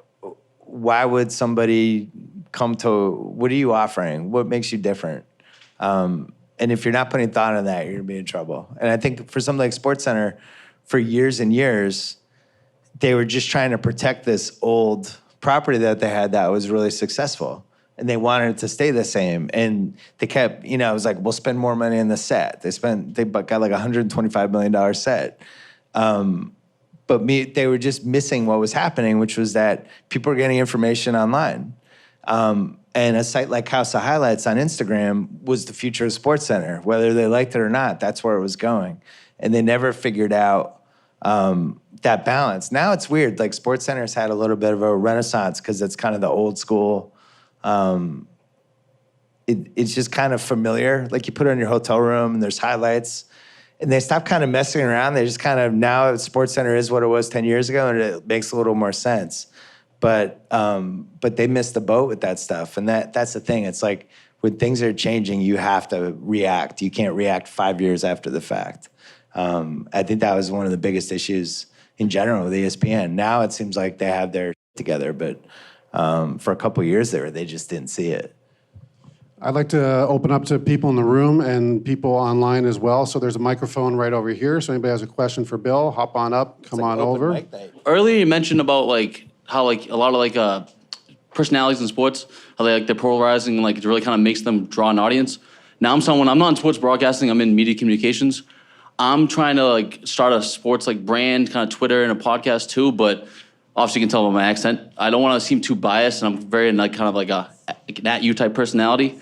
why would somebody come to, what are you offering? What makes you different? And if you're not putting thought in that, you're gonna be in trouble. And I think for something like SportsCenter, for years and years, they were just trying to protect this old property that they had that was really successful. And they wanted it to stay the same. And they kept, it was like, we'll spend more money on the set. They got like a $125 million set. But they were just missing what was happening, which was that people were getting information online. And a site like House of Highlights on Instagram was the future of SportsCenter. Whether they liked it or not, that's where it was going. And they never figured out that balance. Now it's weird. Like SportsCenter's had a little bit of a renaissance because it's kind of the old school. It's just kind of familiar. Like you put it in your hotel room and there's highlights. And they stopped kind of messing around. They just kind of, now SportsCenter is what it was 10 years ago, and it makes a little more sense. But they missed the boat with that stuff. And that's the thing. It's like when things are changing, you have to react. You can't react 5 years after the fact. I think that was one of the biggest issues in general with ESPN. Now it seems like they have their together, but for a couple of years there, they just didn't see it. I'd like to open up to people in the room and people online as well. So there's a microphone right over here. So anybody has a question for Bill, hop on up, come on over. Earlier you mentioned about like how like a lot of like personalities in sports, how they're polarizing and like it really kind of makes them draw an audience. Now I'm not in sports broadcasting, I'm in media communications. I'm trying to like start a sports like brand, kind of Twitter and a podcast too, but obviously you can tell by my accent. I don't want to seem too biased, and I'm very like kind of like an at you type personality.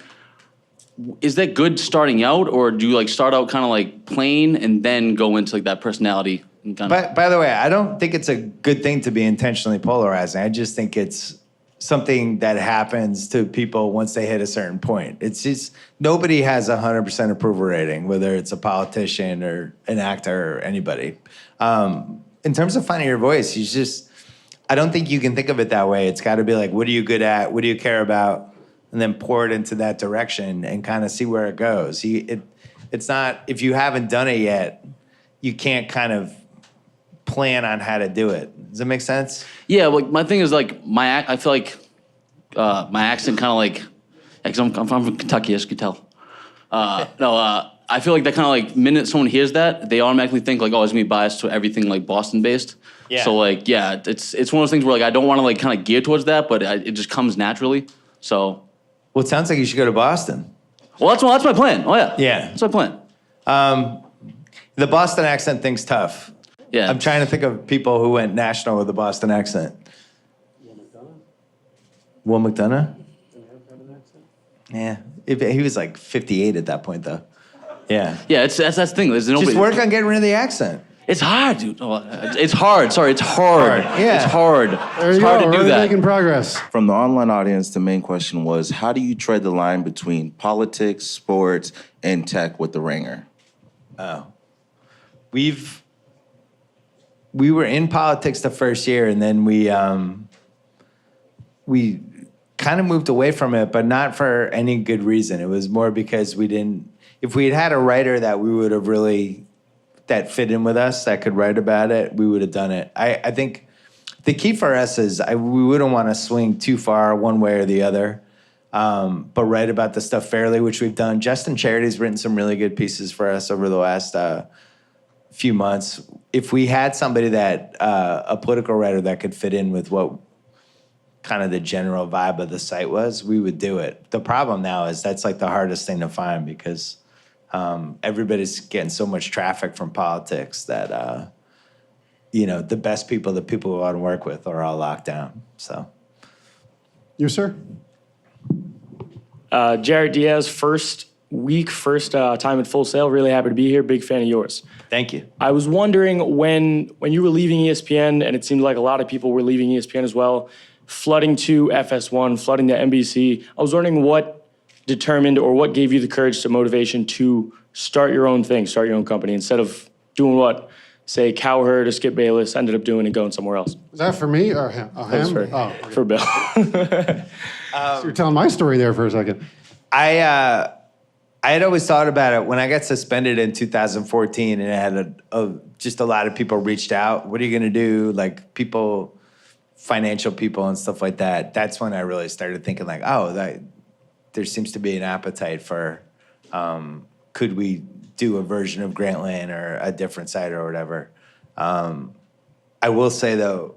Is that good starting out, or do you like start out kind of like plain and then go into like that personality? And kind of... By the way, I don't think it's a good thing to be intentionally polarizing. I just think it's something that happens to people once they hit a certain point. It's just nobody has 100% approval rating, whether it's a politician or an actor or anybody. In terms of finding your voice, I don't think you can think of it that way. It's got to be like, what are you good at? What do you care about? And then pour it into that direction and kind of see where it goes. It's not, if you haven't done it yet, you can't kind of plan on how to do it. Does that make sense? Yeah, like my thing is like I feel like my accent kind of like, because I'm from Kentucky, as you can tell. I feel like that kind of like, minute someone hears that, they automatically think like, oh, it's gonna be biased to everything like Boston based. Yeah. So like, yeah, it's one of those things where like I don't want to like kind of gear towards that, but it just comes naturally. So. Well, it sounds like you should go to Boston. Well, that's my plan. Oh yeah. Yeah. That's my plan. The Boston accent thing's tough. Yeah. I'm trying to think of people who went national with a Boston accent. Will McDonough? Yeah. He was like 58 at that point, though. Yeah. Yeah, that's the thing. There's nobody. Just work on getting rid of the accent. It's hard, dude. Oh, it's hard. Sorry, it's hard. Yeah. It's hard. There It's you hard go. to do We're that. making progress. From the online audience, the main question was, how do you tread the line between politics, sports, and tech with The Ringer? Oh. We were in politics the first year, and then we kind of moved away from it, but not for any good reason. It was more because we didn't. If we had had a writer that we would have really that fit in with us, that could write about it, we would have done it. I think the key for us is we wouldn't want to swing too far one way or the other, but write about the stuff fairly, which we've done. Justin Charity's written some really good pieces for us over the last few months. If we had somebody that, a political writer that could fit in with what kind of the general vibe of the site was, we would do it. The problem now is that's like the hardest thing to find because everybody's getting so much traffic from politics that, the best people, the people we want to work with are all locked down, so. You, sir? Jared Diaz, first time at Full Sail. Really happy to be here. Big fan of yours. Thank you. I was wondering when you were leaving ESPN, and it seemed like a lot of people were leaving ESPN as well, flooding to FS1, flooding to NBC. I was wondering what determined or what gave you the courage to motivation to start your own thing, start your own company, instead of doing what, say, Cowherd or Skip Bayless ended up doing and going somewhere else? Is that for me or him? For Bill. So you're telling my story there for a second. I had always thought about it when I got suspended in 2014 and it had just a lot of people reached out. What are you going to do? Like people, financial people and stuff like that. That's when I really started thinking like, there seems to be an appetite for, could we do a version of Grantland or a different site or whatever. I will say though,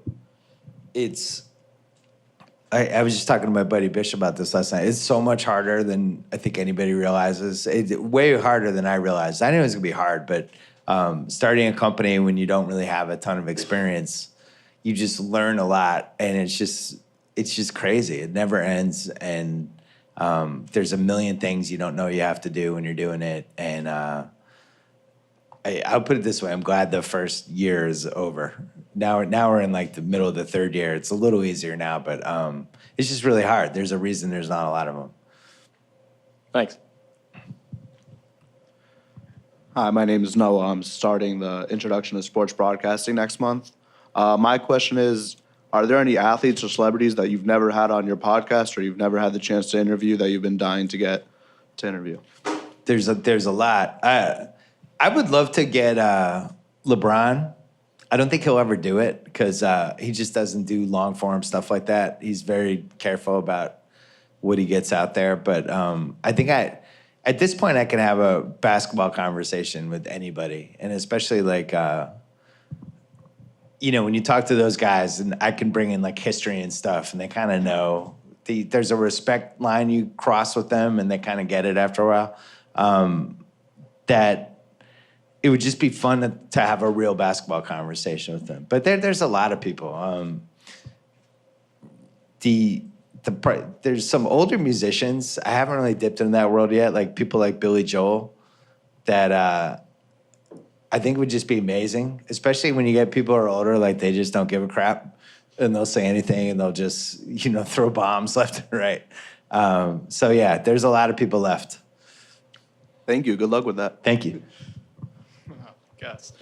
I was just talking to my buddy Bish about this last night. It's so much harder than I think anybody realizes. It's way harder than I realized. I knew it was gonna be hard, but starting a company when you don't really have a ton of experience, you just learn a lot, and it's just crazy. It never ends, and there's a million things you don't know you have to do when you're doing it. And I'll put it this way: I'm glad the first year is over. Now we're in like the middle of the third year. It's a little easier now, but it's just really hard. There's a reason there's not a lot of them. Thanks. Hi, my name is Noah. I'm starting the Introduction to Sports Broadcasting next month. My question is, are there any athletes or celebrities that you've never had on your podcast or you've never had the chance to interview that you've been dying to get to interview? There's a lot. I would love to get LeBron. I don't think he'll ever do it because he just doesn't do long form stuff like that. He's very careful about what he gets out there. But I think at this point I can have a basketball conversation with anybody, and especially like when you talk to those guys, and I can bring in like history and stuff, and they kind of know. There's a respect line you cross with them, and they kind of get it after a while. That it would just be fun to have a real basketball conversation with them. But there's a lot of people. There's some older musicians. I haven't really dipped into that world yet, like people like Billy Joel, that I think would just be amazing, especially when you get people who are older, like they just don't give a crap, and they'll say anything, and they'll just throw bombs left and right. So yeah, there's a lot of people left. Thank you. Good luck with that. Thank you. Guess.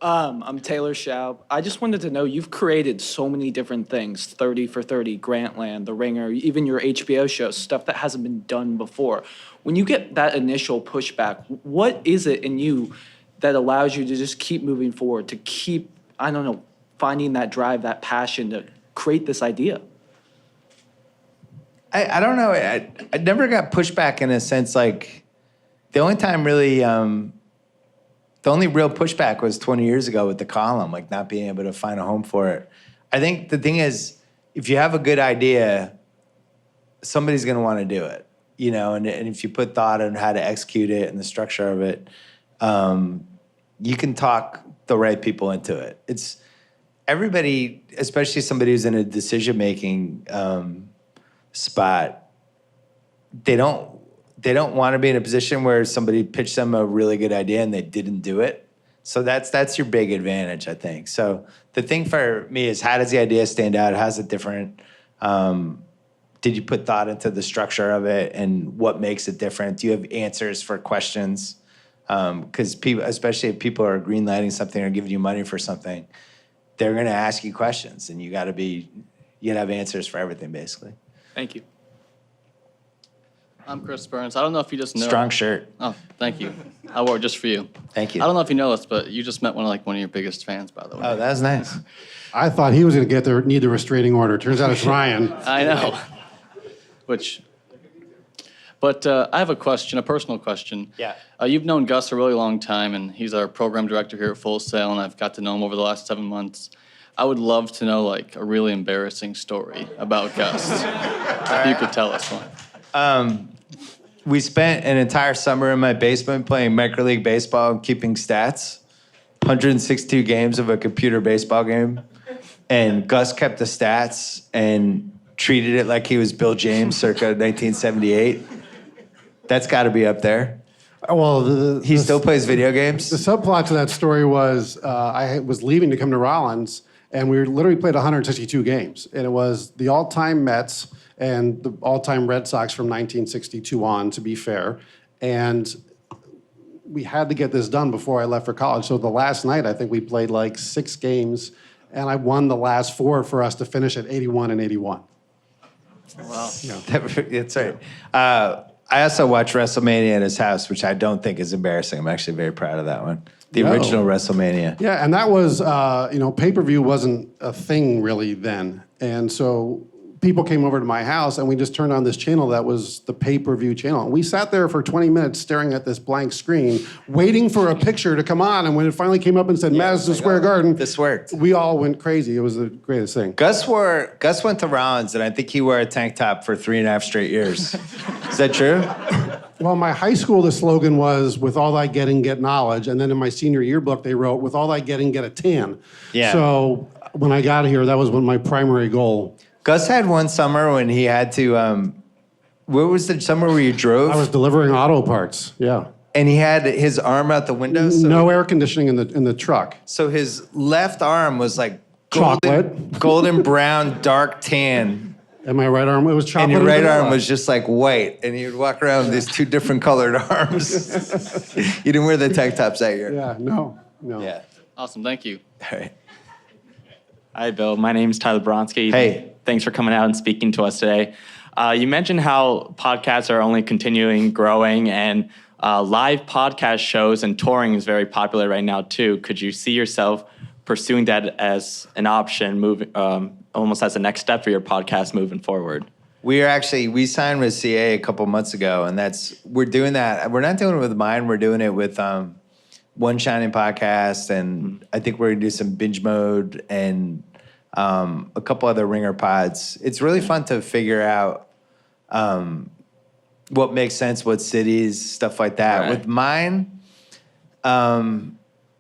I'm Taylor Schaub. I just wanted to know, you've created so many different things, 30 for 30, Grantland, The Ringer, even your HBO show, stuff that hasn't been done before. When you get that initial pushback, what is it in you that allows you to just keep moving forward, to keep, I don't know, finding that drive, that passion to create this idea? I don't know. I never got pushback in a sense like the only time really, the only real pushback was 20 years ago with the column, like not being able to find a home for it. I think the thing is, if you have a good idea, somebody's going to want to do it, and if you put thought on how to execute it and the structure of it, you can talk the right people into it. It's everybody, especially somebody who's in a decision-making spot, they don't want to be in a position where somebody pitched them a really good idea and they didn't do it. So that's your big advantage, I think. So the thing for me is, how does the idea stand out? How's it different? Did you put thought into the structure of it, and what makes it different? Do you have answers for questions? Because people, especially if people are greenlighting something or giving you money for something, they're going to ask you questions, and you got to have answers for everything, basically. Thank you. I'm Chris Burns. I don't know if you just know. Strong shirt. Oh, thank you. I wore it just for you. Thank you. I don't know if you know this, but you just met one of your biggest fans, by the way. Oh, that was nice. I thought he was going to need the restraining order. Turns out it's Ryan. I know. But I have a question, a personal question. Yeah. You've known Gus a really long time, and he's our program director here at Full Sail, and I've got to know him over the last 7 months. I would love to know, like, a really embarrassing story about Gus. If you could tell us one. We spent an entire summer in my basement playing micro league baseball and keeping stats. 162 games of a computer baseball game. And Gus kept the stats and treated it like he was Bill James circa 1978. That's got to be up there. Well, He still plays video games? The subplot to that story was I was leaving to come to Rollins, and we literally played 162 games. And it was the all-time Mets and the all-time Red Sox from 1962 on, to be fair. And we had to get this done before I left for college. So the last night, I think we played like 6 games, and I won the last 4 for us to finish at 81 and 81. Wow. That's right. I also watched WrestleMania at his house, which I don't think is embarrassing. I'm actually very proud of that one. The original WrestleMania. Yeah, and that was, pay-per-view wasn't a thing really then. And so people came over to my house, and we just turned on this channel that was the pay-per-view channel. And we sat there for 20 minutes staring at this blank screen, waiting for a picture to come on. And when it finally came up and said Madison Square Garden, this worked. We all went crazy. It was the greatest thing. Gus went to Rollins, and I think he wore a tank top for 3.5 straight years. Is that true? Well, my high school, the slogan was, with all thy getting, get knowledge. And then in my senior yearbook, they wrote, with all thy getting, get a tan. Yeah. So when I got here, that was my primary goal. Gus had one summer when he had to, where was the summer where you drove? I was delivering auto parts, yeah. And he had his arm out the window? So, no air conditioning in the truck. So his left arm was like Chocolate. golden brown, dark tan. And my right arm, it was chocolate. And your right vanilla. arm was just like white. And he would walk around with these 2 different colored arms. You didn't wear the tank tops that year. Yeah, no. Yeah. Awesome, thank you. All right. Hi, Bill. My name's Tyler Bronsky. Hey. Thanks for coming out and speaking to us today. You mentioned how podcasts are only continuing growing, and live podcast shows and touring is very popular right now too. Could you see yourself pursuing that as an option, moving almost as a next step for your podcast moving forward? We signed with CA a couple months ago, and we're doing that. We're not doing it with mine. We're doing it with One Shining Podcast, and I think we're gonna do some binge mode and a couple other ringer pods. It's really fun to figure out what makes sense, what cities, stuff like that. Right. With mine,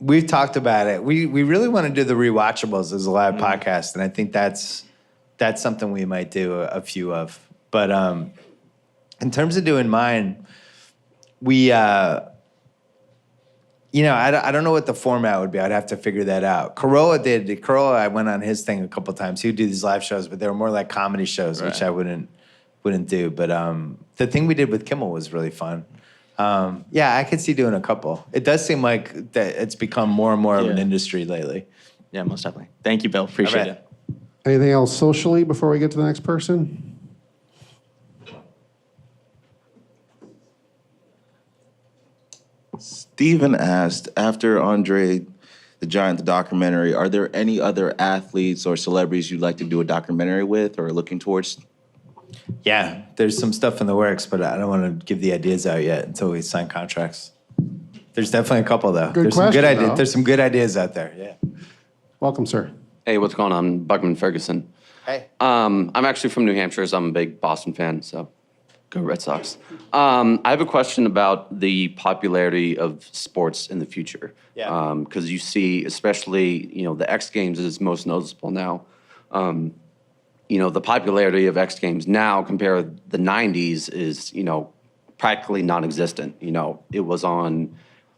we've talked about it. We really want to do the rewatchables as a live podcast, and I think that's something we might do a few of. But in terms of doing mine, we, I don't know what the format would be. I'd have to figure that out. Corolla, I went on his thing a couple times. He would do these live shows, but they were more like comedy shows, which I wouldn't do. But the thing we did with Kimmel was really fun. Yeah, I could see doing a couple. It does seem like that it's become more and more of an industry lately. Yeah, most definitely. Thank you, Bill. Appreciate right. it. Anything else socially before we get to the next person? Steven asked, after Andre the Giant, the documentary, are there any other athletes or celebrities you'd like to do a documentary with or looking towards? Yeah, there's some stuff in the works, but I don't want to give the ideas out yet until we sign contracts. There's definitely a couple, though. Good There's question, some good ideas. though. There's some good ideas out there. Yeah. Welcome, sir. Hey, what's going on? Buckman Ferguson. Hey. I'm actually from New Hampshire, so I'm a big Boston fan, so go Red Sox. I have a question about the popularity of sports in the future. Yeah. Because you see, especially, the X Games is most noticeable now. The popularity of X Games now compared to the 90s is, practically non-existent. It was on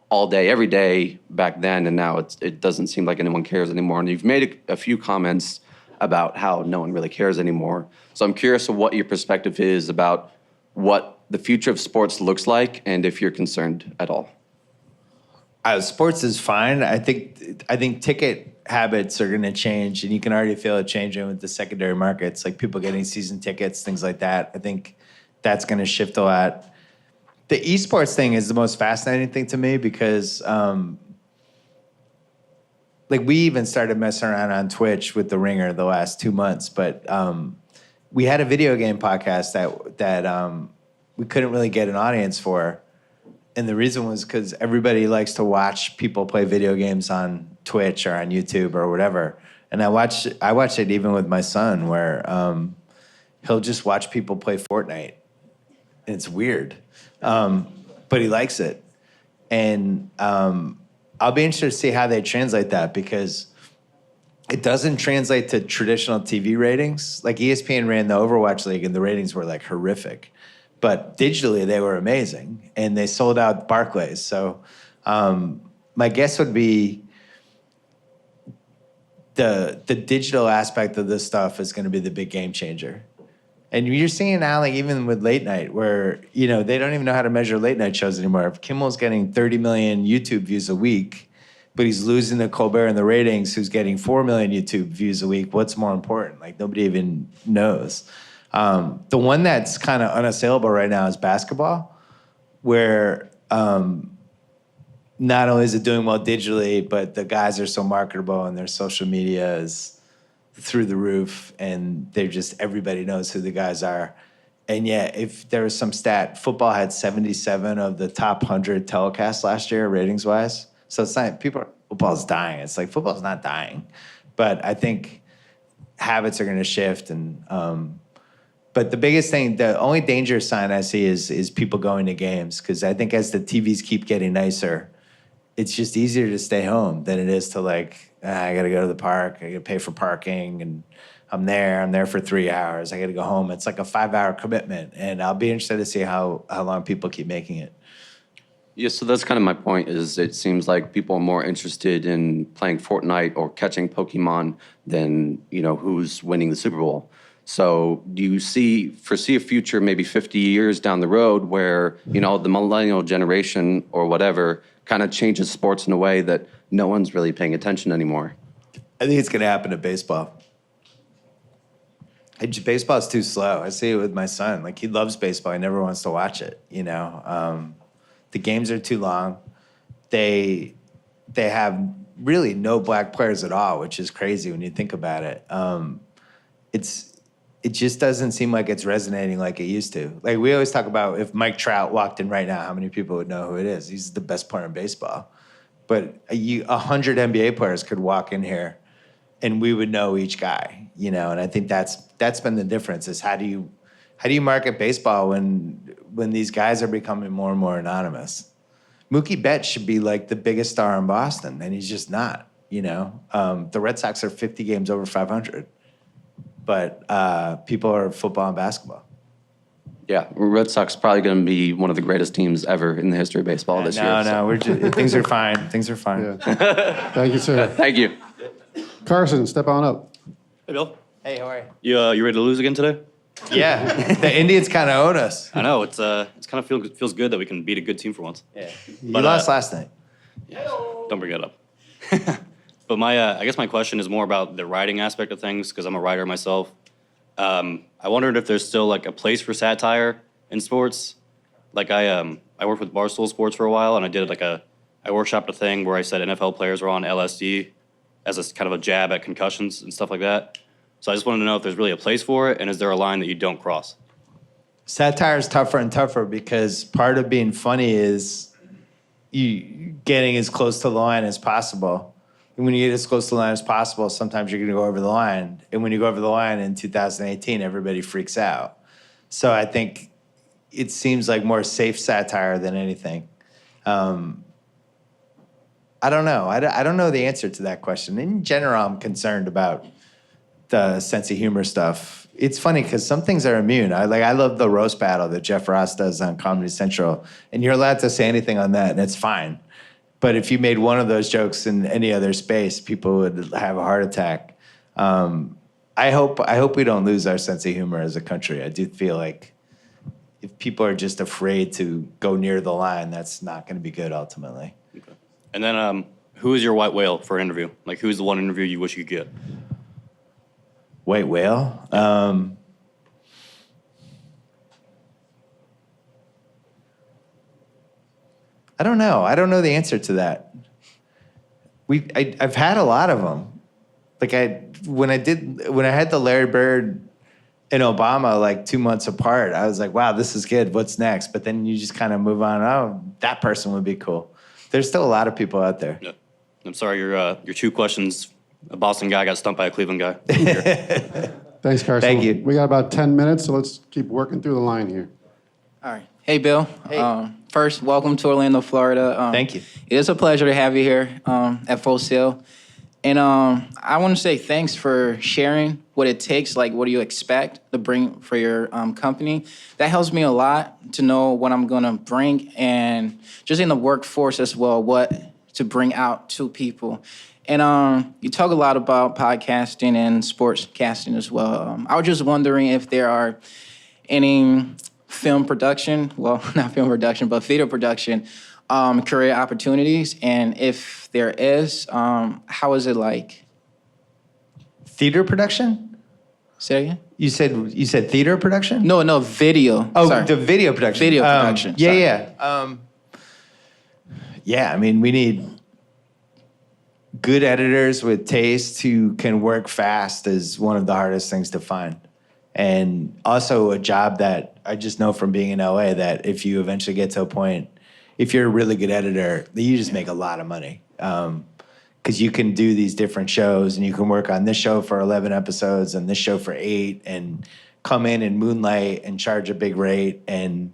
all day, every day back then, and now it doesn't seem like anyone cares anymore. And you've made a few comments about how no one really cares anymore. So I'm curious of what your perspective is about what the future of sports looks like, and if you're concerned at all. Sports is fine. I think ticket habits are going to change, and you can already feel it changing with the secondary markets, like people getting season tickets, things like that. I think that's going to shift a lot. The esports thing is the most fascinating thing to me because, we even started messing around on Twitch with The Ringer the last 2 months, but we had a video game podcast that we couldn't really get an audience for. And the reason was because everybody likes to watch people play video games on Twitch or on YouTube or whatever. And I watch it even with my son, where he'll just watch people play Fortnite. And it's weird, but he likes it. And I'll be interested to see how they translate that, because it doesn't translate to traditional TV ratings. Like ESPN ran the Overwatch League, and the ratings were like horrific. But digitally, they were amazing, and they sold out Barclays. So my guess would be the digital aspect of this stuff is going to be the big game changer. And you're seeing now, like even with late night, where they don't even know how to measure late night shows anymore. If Kimmel's getting 30 million YouTube views a week, but he's losing to Colbert in the ratings, who's getting 4 million YouTube views a week, what's more important? Like nobody even knows. The one that's kind of unassailable right now is basketball, where not only is it doing well digitally, but the guys are so marketable and their social media is through the roof, and everybody knows who the guys are. And yet, if there was some stat, football had 77 of the top 100 telecasts last year, ratings-wise. So it's not, football's dying. It's like, football's not dying. But I think habits are going to shift, and but the biggest thing, the only dangerous sign I see is people going to games, because I think as the TVs keep getting nicer, it's just easier to stay home than it is to I got to go to the park, I got to pay for parking, and I'm there for 3 hours, I got to go home. It's like a 5-hour commitment, and I'll be interested to see how long people keep making it. Yeah, so that's kind of my point, is it seems like people are more interested in playing Fortnite or catching Pokemon than, who's winning the Super Bowl. So do you foresee a future maybe 50 years down the road where, the millennial generation or whatever kind of changes sports in a way that no one's really paying attention anymore? I think it's going to happen to baseball. Baseball's too slow. I see it with my son. Like, he loves baseball. He never wants to watch it, you know? The games are too long. They have really no black players at all, which is crazy when you think about it. It just doesn't seem like it's resonating like it used to. Like, we always talk about if Mike Trout walked in right now, how many people would know who it is? He's the best player in baseball. But 100 NBA players could walk in here and we would know each guy, you know? And I think that's been the difference, is how do you market baseball when these guys are becoming more and more anonymous? Mookie Betts should be like the biggest star in Boston, and he's just not, you know? The Red Sox are 50 games over 500. But people are football and basketball. Yeah, Red Sox probably going to be one of the greatest teams ever in the history of baseball this year. No, we're just, things are fine. Things are fine. Yeah. Thank you, sir. Thank you. Carson, step on up. Hey, Bill. Hey, how are you? You ready to lose again today? Yeah, the Indians kind of own us. I know it's kind of feels good that we can beat a good team for once. Yeah, you lost last night. Yeah, don't bring that up. But I guess my question is more about the writing aspect of things, because I'm a writer myself. I wondered if there's still like a place for satire in sports. Like I worked with Barstool Sports for a while, and I workshopped a thing where I said NFL players were on LSD as a kind of a jab at concussions and stuff like that. So I just wanted to know if there's really a place for it, and is there a line that you don't cross? Satire is tougher and tougher because part of being funny is you getting as close to the line as possible. And when you get as close to the line as possible, sometimes you're going to go over the line. And when you go over the line in 2018, everybody freaks out. So I think it seems like more safe satire than anything. I don't know. I don't know the answer to that question. In general, I'm concerned about the sense of humor stuff. It's funny because some things are immune. I love the roast battle that Jeff Ross does on Comedy Central, and you're allowed to say anything on that, and it's fine. But if you made one of those jokes in any other space, people would have a heart attack. I hope we don't lose our sense of humor as a country. I do feel like if people are just afraid to go near the line, that's not going to be good ultimately. Okay. And then, who is your white whale for an interview? Like, who's the one interview you wish you could get? White whale? I don't know. I don't know the answer to that. I've had a lot of them. Like when I had the Larry Bird and Obama like 2 months apart, I was like, wow, this is good. What's next? But then you just kind of move on. Oh, that person would be cool. There's still a lot of people out there. Yeah. I'm sorry, your 2 questions. A Boston guy got stumped by a Cleveland guy. Thanks, Carson. Thank you. We got about 10 minutes, so let's keep working through the line here. All right. Hey, Bill. Hey. First, welcome to Orlando, Florida. Thank you. It is a pleasure to have you here at Full Sail. And I want to say thanks for sharing what it takes, like what do you expect to bring for your company. That helps me a lot to know what I'm going to bring, and just in the workforce as well, what to bring out to people. And you talk a lot about podcasting and sportscasting as well. I was just wondering if there are any film production, well, not film production, but video production career opportunities, and if there is, how is it like? Theater production? Say that again? You said theater production? No, video. Oh, Sorry. the video production. Video production. Yeah, sorry. Yeah. I mean, we need good editors with taste who can work fast is one of the hardest things to find. And also a job that I just know from being in LA that if you eventually get to a point, if you're a really good editor, you just make a lot of money. Because you can do these different shows and you can work on this show for 11 episodes and this show for 8 and come in and moonlight and charge a big rate. And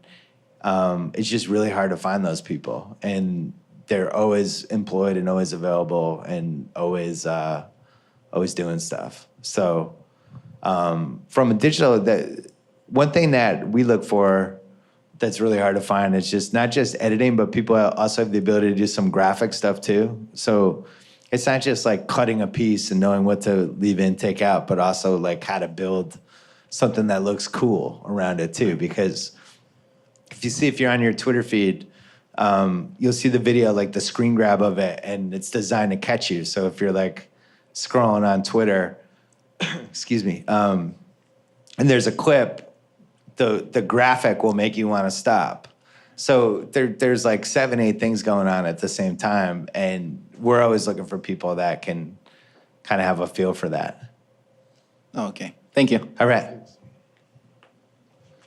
it's just really hard to find those people. And they're always employed and always available and always doing stuff. So from a digital, one thing that we look for that's really hard to find is just not just editing, but people also have the ability to do some graphic stuff too. So it's not just like cutting a piece and knowing what to leave in, take out, but also like how to build something that looks cool around it too. Because if you're on your Twitter feed, you'll see the video, like the screen grab of it, and it's designed to catch you. So if you're like scrolling on Twitter, excuse me, and there's a clip, the graphic will make you want to stop. So there's like 7, 8 things going on at the same time, and we're always looking for people that can kind of have a feel for that. Oh, okay. Thank you. All right.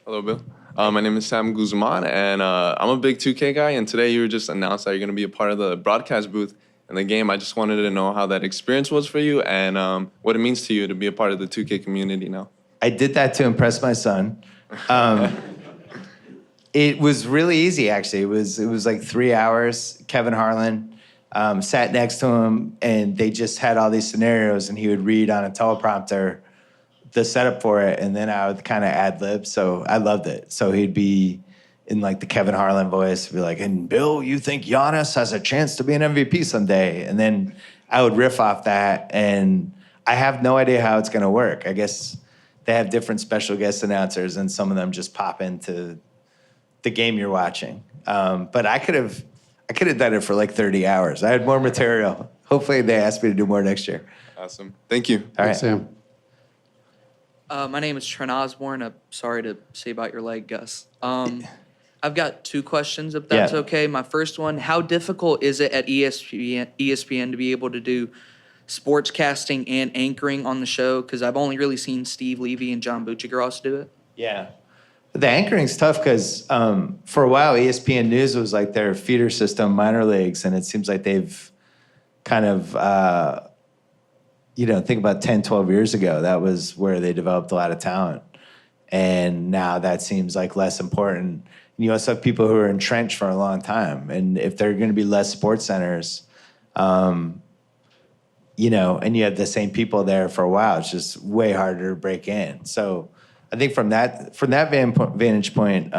Hello, Bill. My name is Sam Guzman, and I'm a big 2K guy, and today you just announced that you're going to be a part of the broadcast booth in the game. I just wanted to know how that experience was for you and what it means to you to be a part of the 2K community now. I did that to impress my son. It was really easy, actually. It was like 3 hours. Kevin Harlan sat next to him, and they just had all these scenarios, and he would read on a teleprompter the setup for it, and then I would kind of ad lib. So I loved it. So he'd be in like the Kevin Harlan voice, be like, "And Bill, you think Giannis has a chance to be an MVP someday?" And then I would riff off that, and I have no idea how it's going to work. I guess they have different special guest announcers, and some of them just pop into the game you're watching. But I could have done it for like 30 hours. I had more material. Hopefully they ask me to do more next year. Awesome. Thank you. All right. Thanks, Sam. My name is Trent Osborne. I'm sorry to say about your leg, Gus. I've got 2 questions, if that's Yeah. okay. My first one, how difficult is it at ESPN to be able to do sportscasting and anchoring on the show? Because I've only really seen Steve Levy and John Buccigross do it. Yeah. The anchoring's tough because for a while, ESPN News was like their feeder system, minor leagues, and it seems like they've kind of, think about 10, 12 years ago, that was where they developed a lot of talent. And now that seems like less important. And you also have people who are entrenched for a long time. And if there are going to be less sports centers, and you have the same people there for a while, it's just way harder to break in. So I think from that vantage point,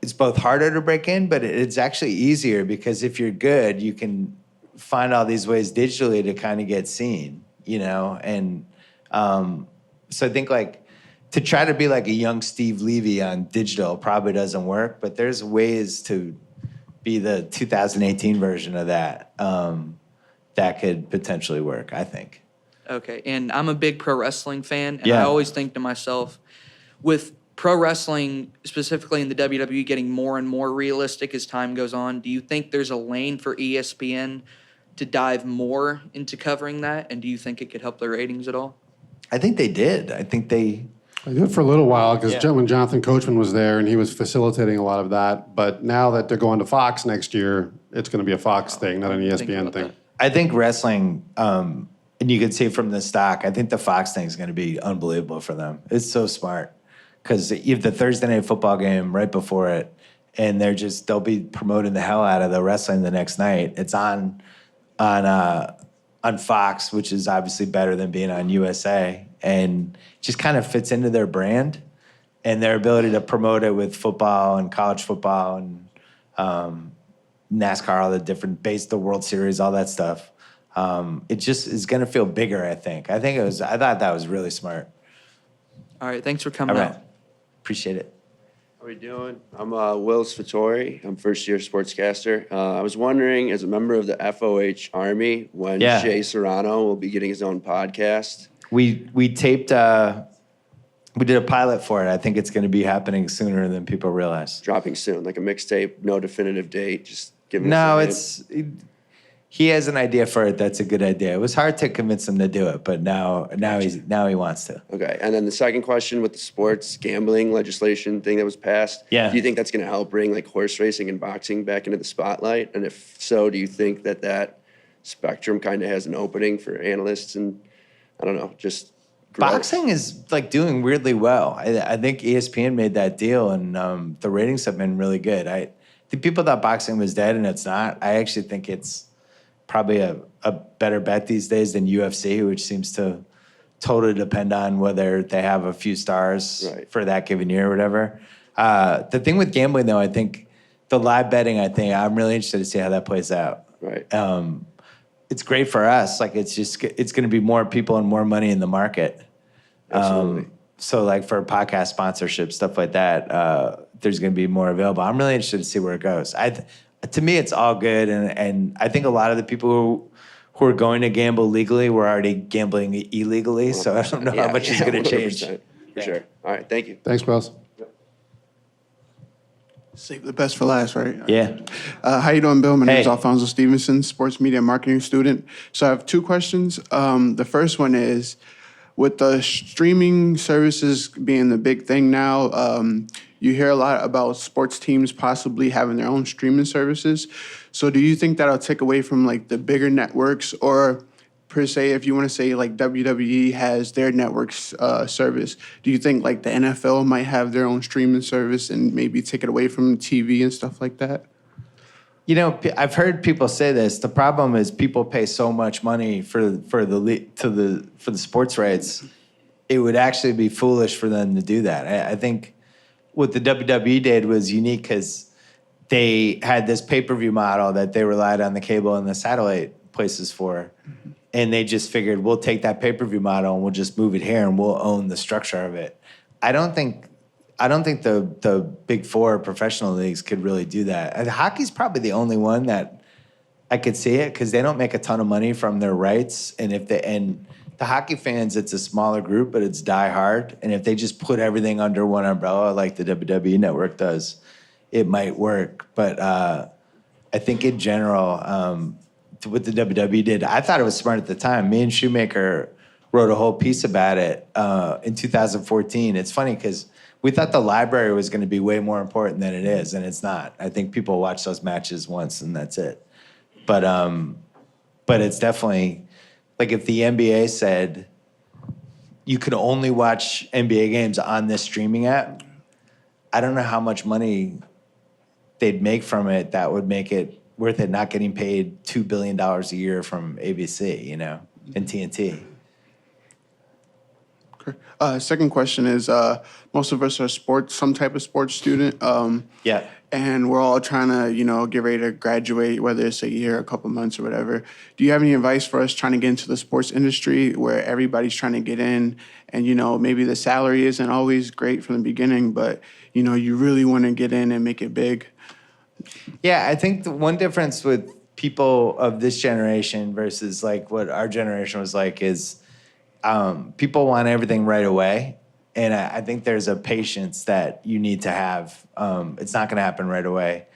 it's both harder to break in, but it's actually easier because if you're good, you can find all these ways digitally to kind of get seen, And so I think like to try to be like a young Steve Levy on digital probably doesn't work, but there's ways to be the 2018 version of that that could potentially work, I think. Okay, and I'm a big pro wrestling fan, and Yeah. I always think to myself, with pro wrestling, specifically in the WWE, getting more and more realistic as time goes on, do you think there's a lane for ESPN to dive more into covering that, and do you think it could help their ratings at all? I think they did. I think they... I did for a little while because Yeah. when Jonathan Coachman was there and he was facilitating a lot of that. But now that they're going to Fox next year, it's going to be a Fox thing, not an ESPN thing. I think wrestling, and you can see from the stock, I think the Fox thing is going to be unbelievable for them. It's so smart because you have the Thursday night football game right before it, and they'll be promoting the hell out of the wrestling the next night. It's on Fox, which is obviously better than being on USA, and just kind of fits into their brand and their ability to promote it with football and college football and NASCAR, all the different the World Series, all that stuff. It just is going to feel bigger, I think. I thought that was really smart. All right, thanks for coming All right. out. Appreciate it. How are we doing? I'm Will Svattori. I'm first-year sportscaster. I was wondering, as a member of the FOH Army, when Yeah. Shea Serrano will be getting his own podcast. We taped, we did a pilot for it. I think it's going to be happening sooner than people realize. Dropping soon, like a mixtape, no definitive date, just giving No, us a hint. he has an idea for it. That's a good idea. It was hard to convince him to do it, but now he wants to. Okay, and then the second question with the sports gambling legislation thing that was passed. Yeah. Do you think that's going to help bring like horse racing and boxing back into the spotlight? And if so, do you think that spectrum kind of has an opening for analysts and, I don't know, just growth? Boxing is like doing weirdly well. I think ESPN made that deal, and the ratings have been really good. I think people thought boxing was dead, and it's not. I actually think it's probably a better bet these days than UFC, which seems to totally depend on whether they have a few stars for that given year or whatever. The thing with gambling, though, I think the live betting, I'm really interested to see how that plays out. Right. It's great for us. Like, it's going to be more people and more money in the market. Absolutely. So like for podcast sponsorship, stuff like that, there's going to be more available. I'm really interested to see where it goes. To me, it's all good. And I think a lot of the people who are going to gamble legally were already gambling illegally. So I don't know how much is going to change. 100%, for sure. All right, thank you. Thanks, Wells. Save the best for last, right? Yeah. How you doing, Bill? My name is Hey. Alfonso Stevenson, sports media marketing student. So I have two questions. The first one is, with the streaming services being the big thing now, you hear a lot about sports teams possibly having their own streaming services. So do you think that'll take away from like the bigger networks, or per se, if you want to say like WWE has their networks service, do you think like the NFL might have their own streaming service and maybe take it away from TV and stuff like that? You know, I've heard people say this. The problem is people pay so much money for the sports rights. It would actually be foolish for them to do that. I think what the WWE did was unique because they had this pay-per-view model that they relied on the cable and the satellite places for. And they just figured, we'll take that pay-per-view model and we'll just move it here and we'll own the structure of it. I don't think the big four professional leagues could really do that. And hockey's probably the only one that I could see it because they don't make a ton of money from their rights. And the hockey fans, it's a smaller group, but it's diehard. And if they just put everything under one umbrella like the WWE network does, it might work. But I think in general, what the WWE did, I thought it was smart at the time. Me and Shoemaker wrote a whole piece about it in 2014. It's funny because we thought the library was going to be way more important than it is, and it's not. I think people watch those matches once and that's it. But it's definitely, like if the NBA said you could only watch NBA games on this streaming app, I don't know how much money they'd make from it that would make it worth it not getting paid $2 billion a year from ABC, and TNT. Second question is, most of us are some type of sports student. Yeah. And we're all trying to, get ready to graduate, whether it's a year, a couple months, or whatever. Do you have any advice for us trying to get into the sports industry where everybody's trying to get in and, maybe the salary isn't always great from the beginning, but, you really want to get in and make it big? Yeah, I think the one difference with people of this generation versus like what our generation was like is people want everything right away. And I think there's a patience that you need to have. It's not going to happen right away.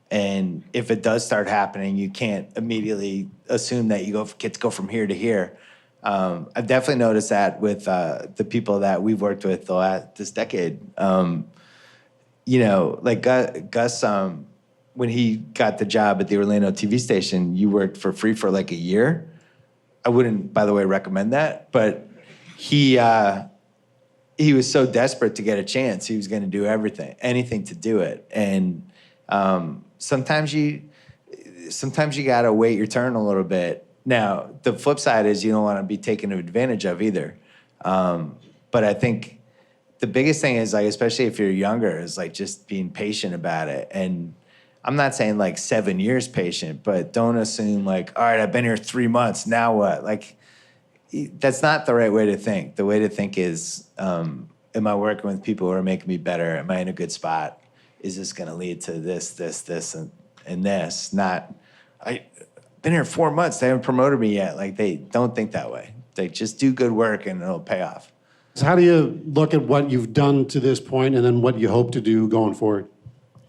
And if it does start happening, you can't immediately assume that you get to go from here to here. I've definitely noticed that with the people that we've worked with this decade. Like Gus, when he got the job at the Orlando TV station, you worked for free for like a year. I wouldn't, by the way, recommend that, but he was so desperate to get a chance. He was going to do anything to do it. And sometimes you got to wait your turn a little bit. Now, the flip side is you don't want to be taken advantage of either. But I think the biggest thing is, like, especially if you're younger, is like just being patient about it. And I'm not saying like 7 years patient, but don't assume like, all right, I've been here 3 months, now what? Like, that's not the right way to think. The way to think is, am I working with people who are making me better? Am I in a good spot? Is this going to lead to this, and this? Not, I've been here 4 months, they haven't promoted me yet. Like, they don't think that way. They just do good work and it'll pay off. So how do you look at what you've done to this point and then what you hope to do going forward?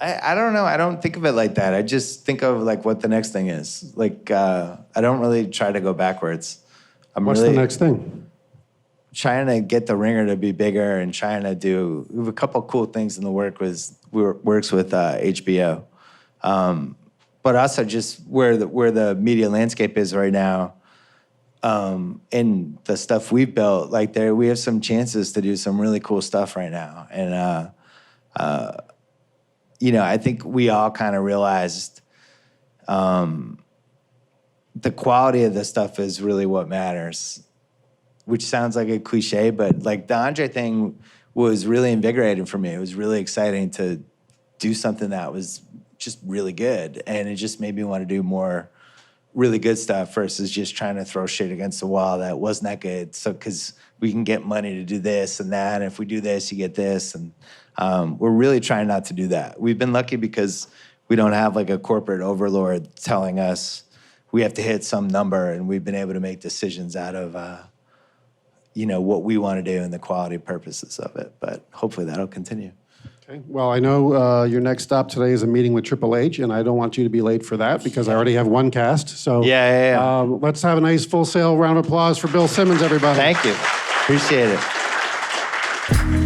I don't know. I don't think of it like that. I just think of like what the next thing is. Like, I don't really try to go backwards. What's the next thing? Trying to get the Ringer to be bigger and trying to we have a couple cool things in the works with HBO. But also just where the media landscape is right now, and the stuff we've built, like we have some chances to do some really cool stuff right now. And, I think we all kind of realized the quality of the stuff is really what matters, which sounds like a cliche, but like the Andre thing was really invigorating for me. It was really exciting to do something that was just really good. And it just made me want to do more really good stuff versus just trying to throw shit against the wall that wasn't that good. So, because we can get money to do this and that, and if we do this, you get this. And we're really trying not to do that. We've been lucky because we don't have like a corporate overlord telling us we have to hit some number, and we've been able to make decisions out of, what we want to do and the quality purposes of it. But hopefully that'll continue. Okay. Well, I know your next stop today is a meeting with Triple H, and I don't want you to be late for that because I already have one cast. So let's have a nice full sale round of applause for Bill Simmons, everybody. Thank you. Appreciate it.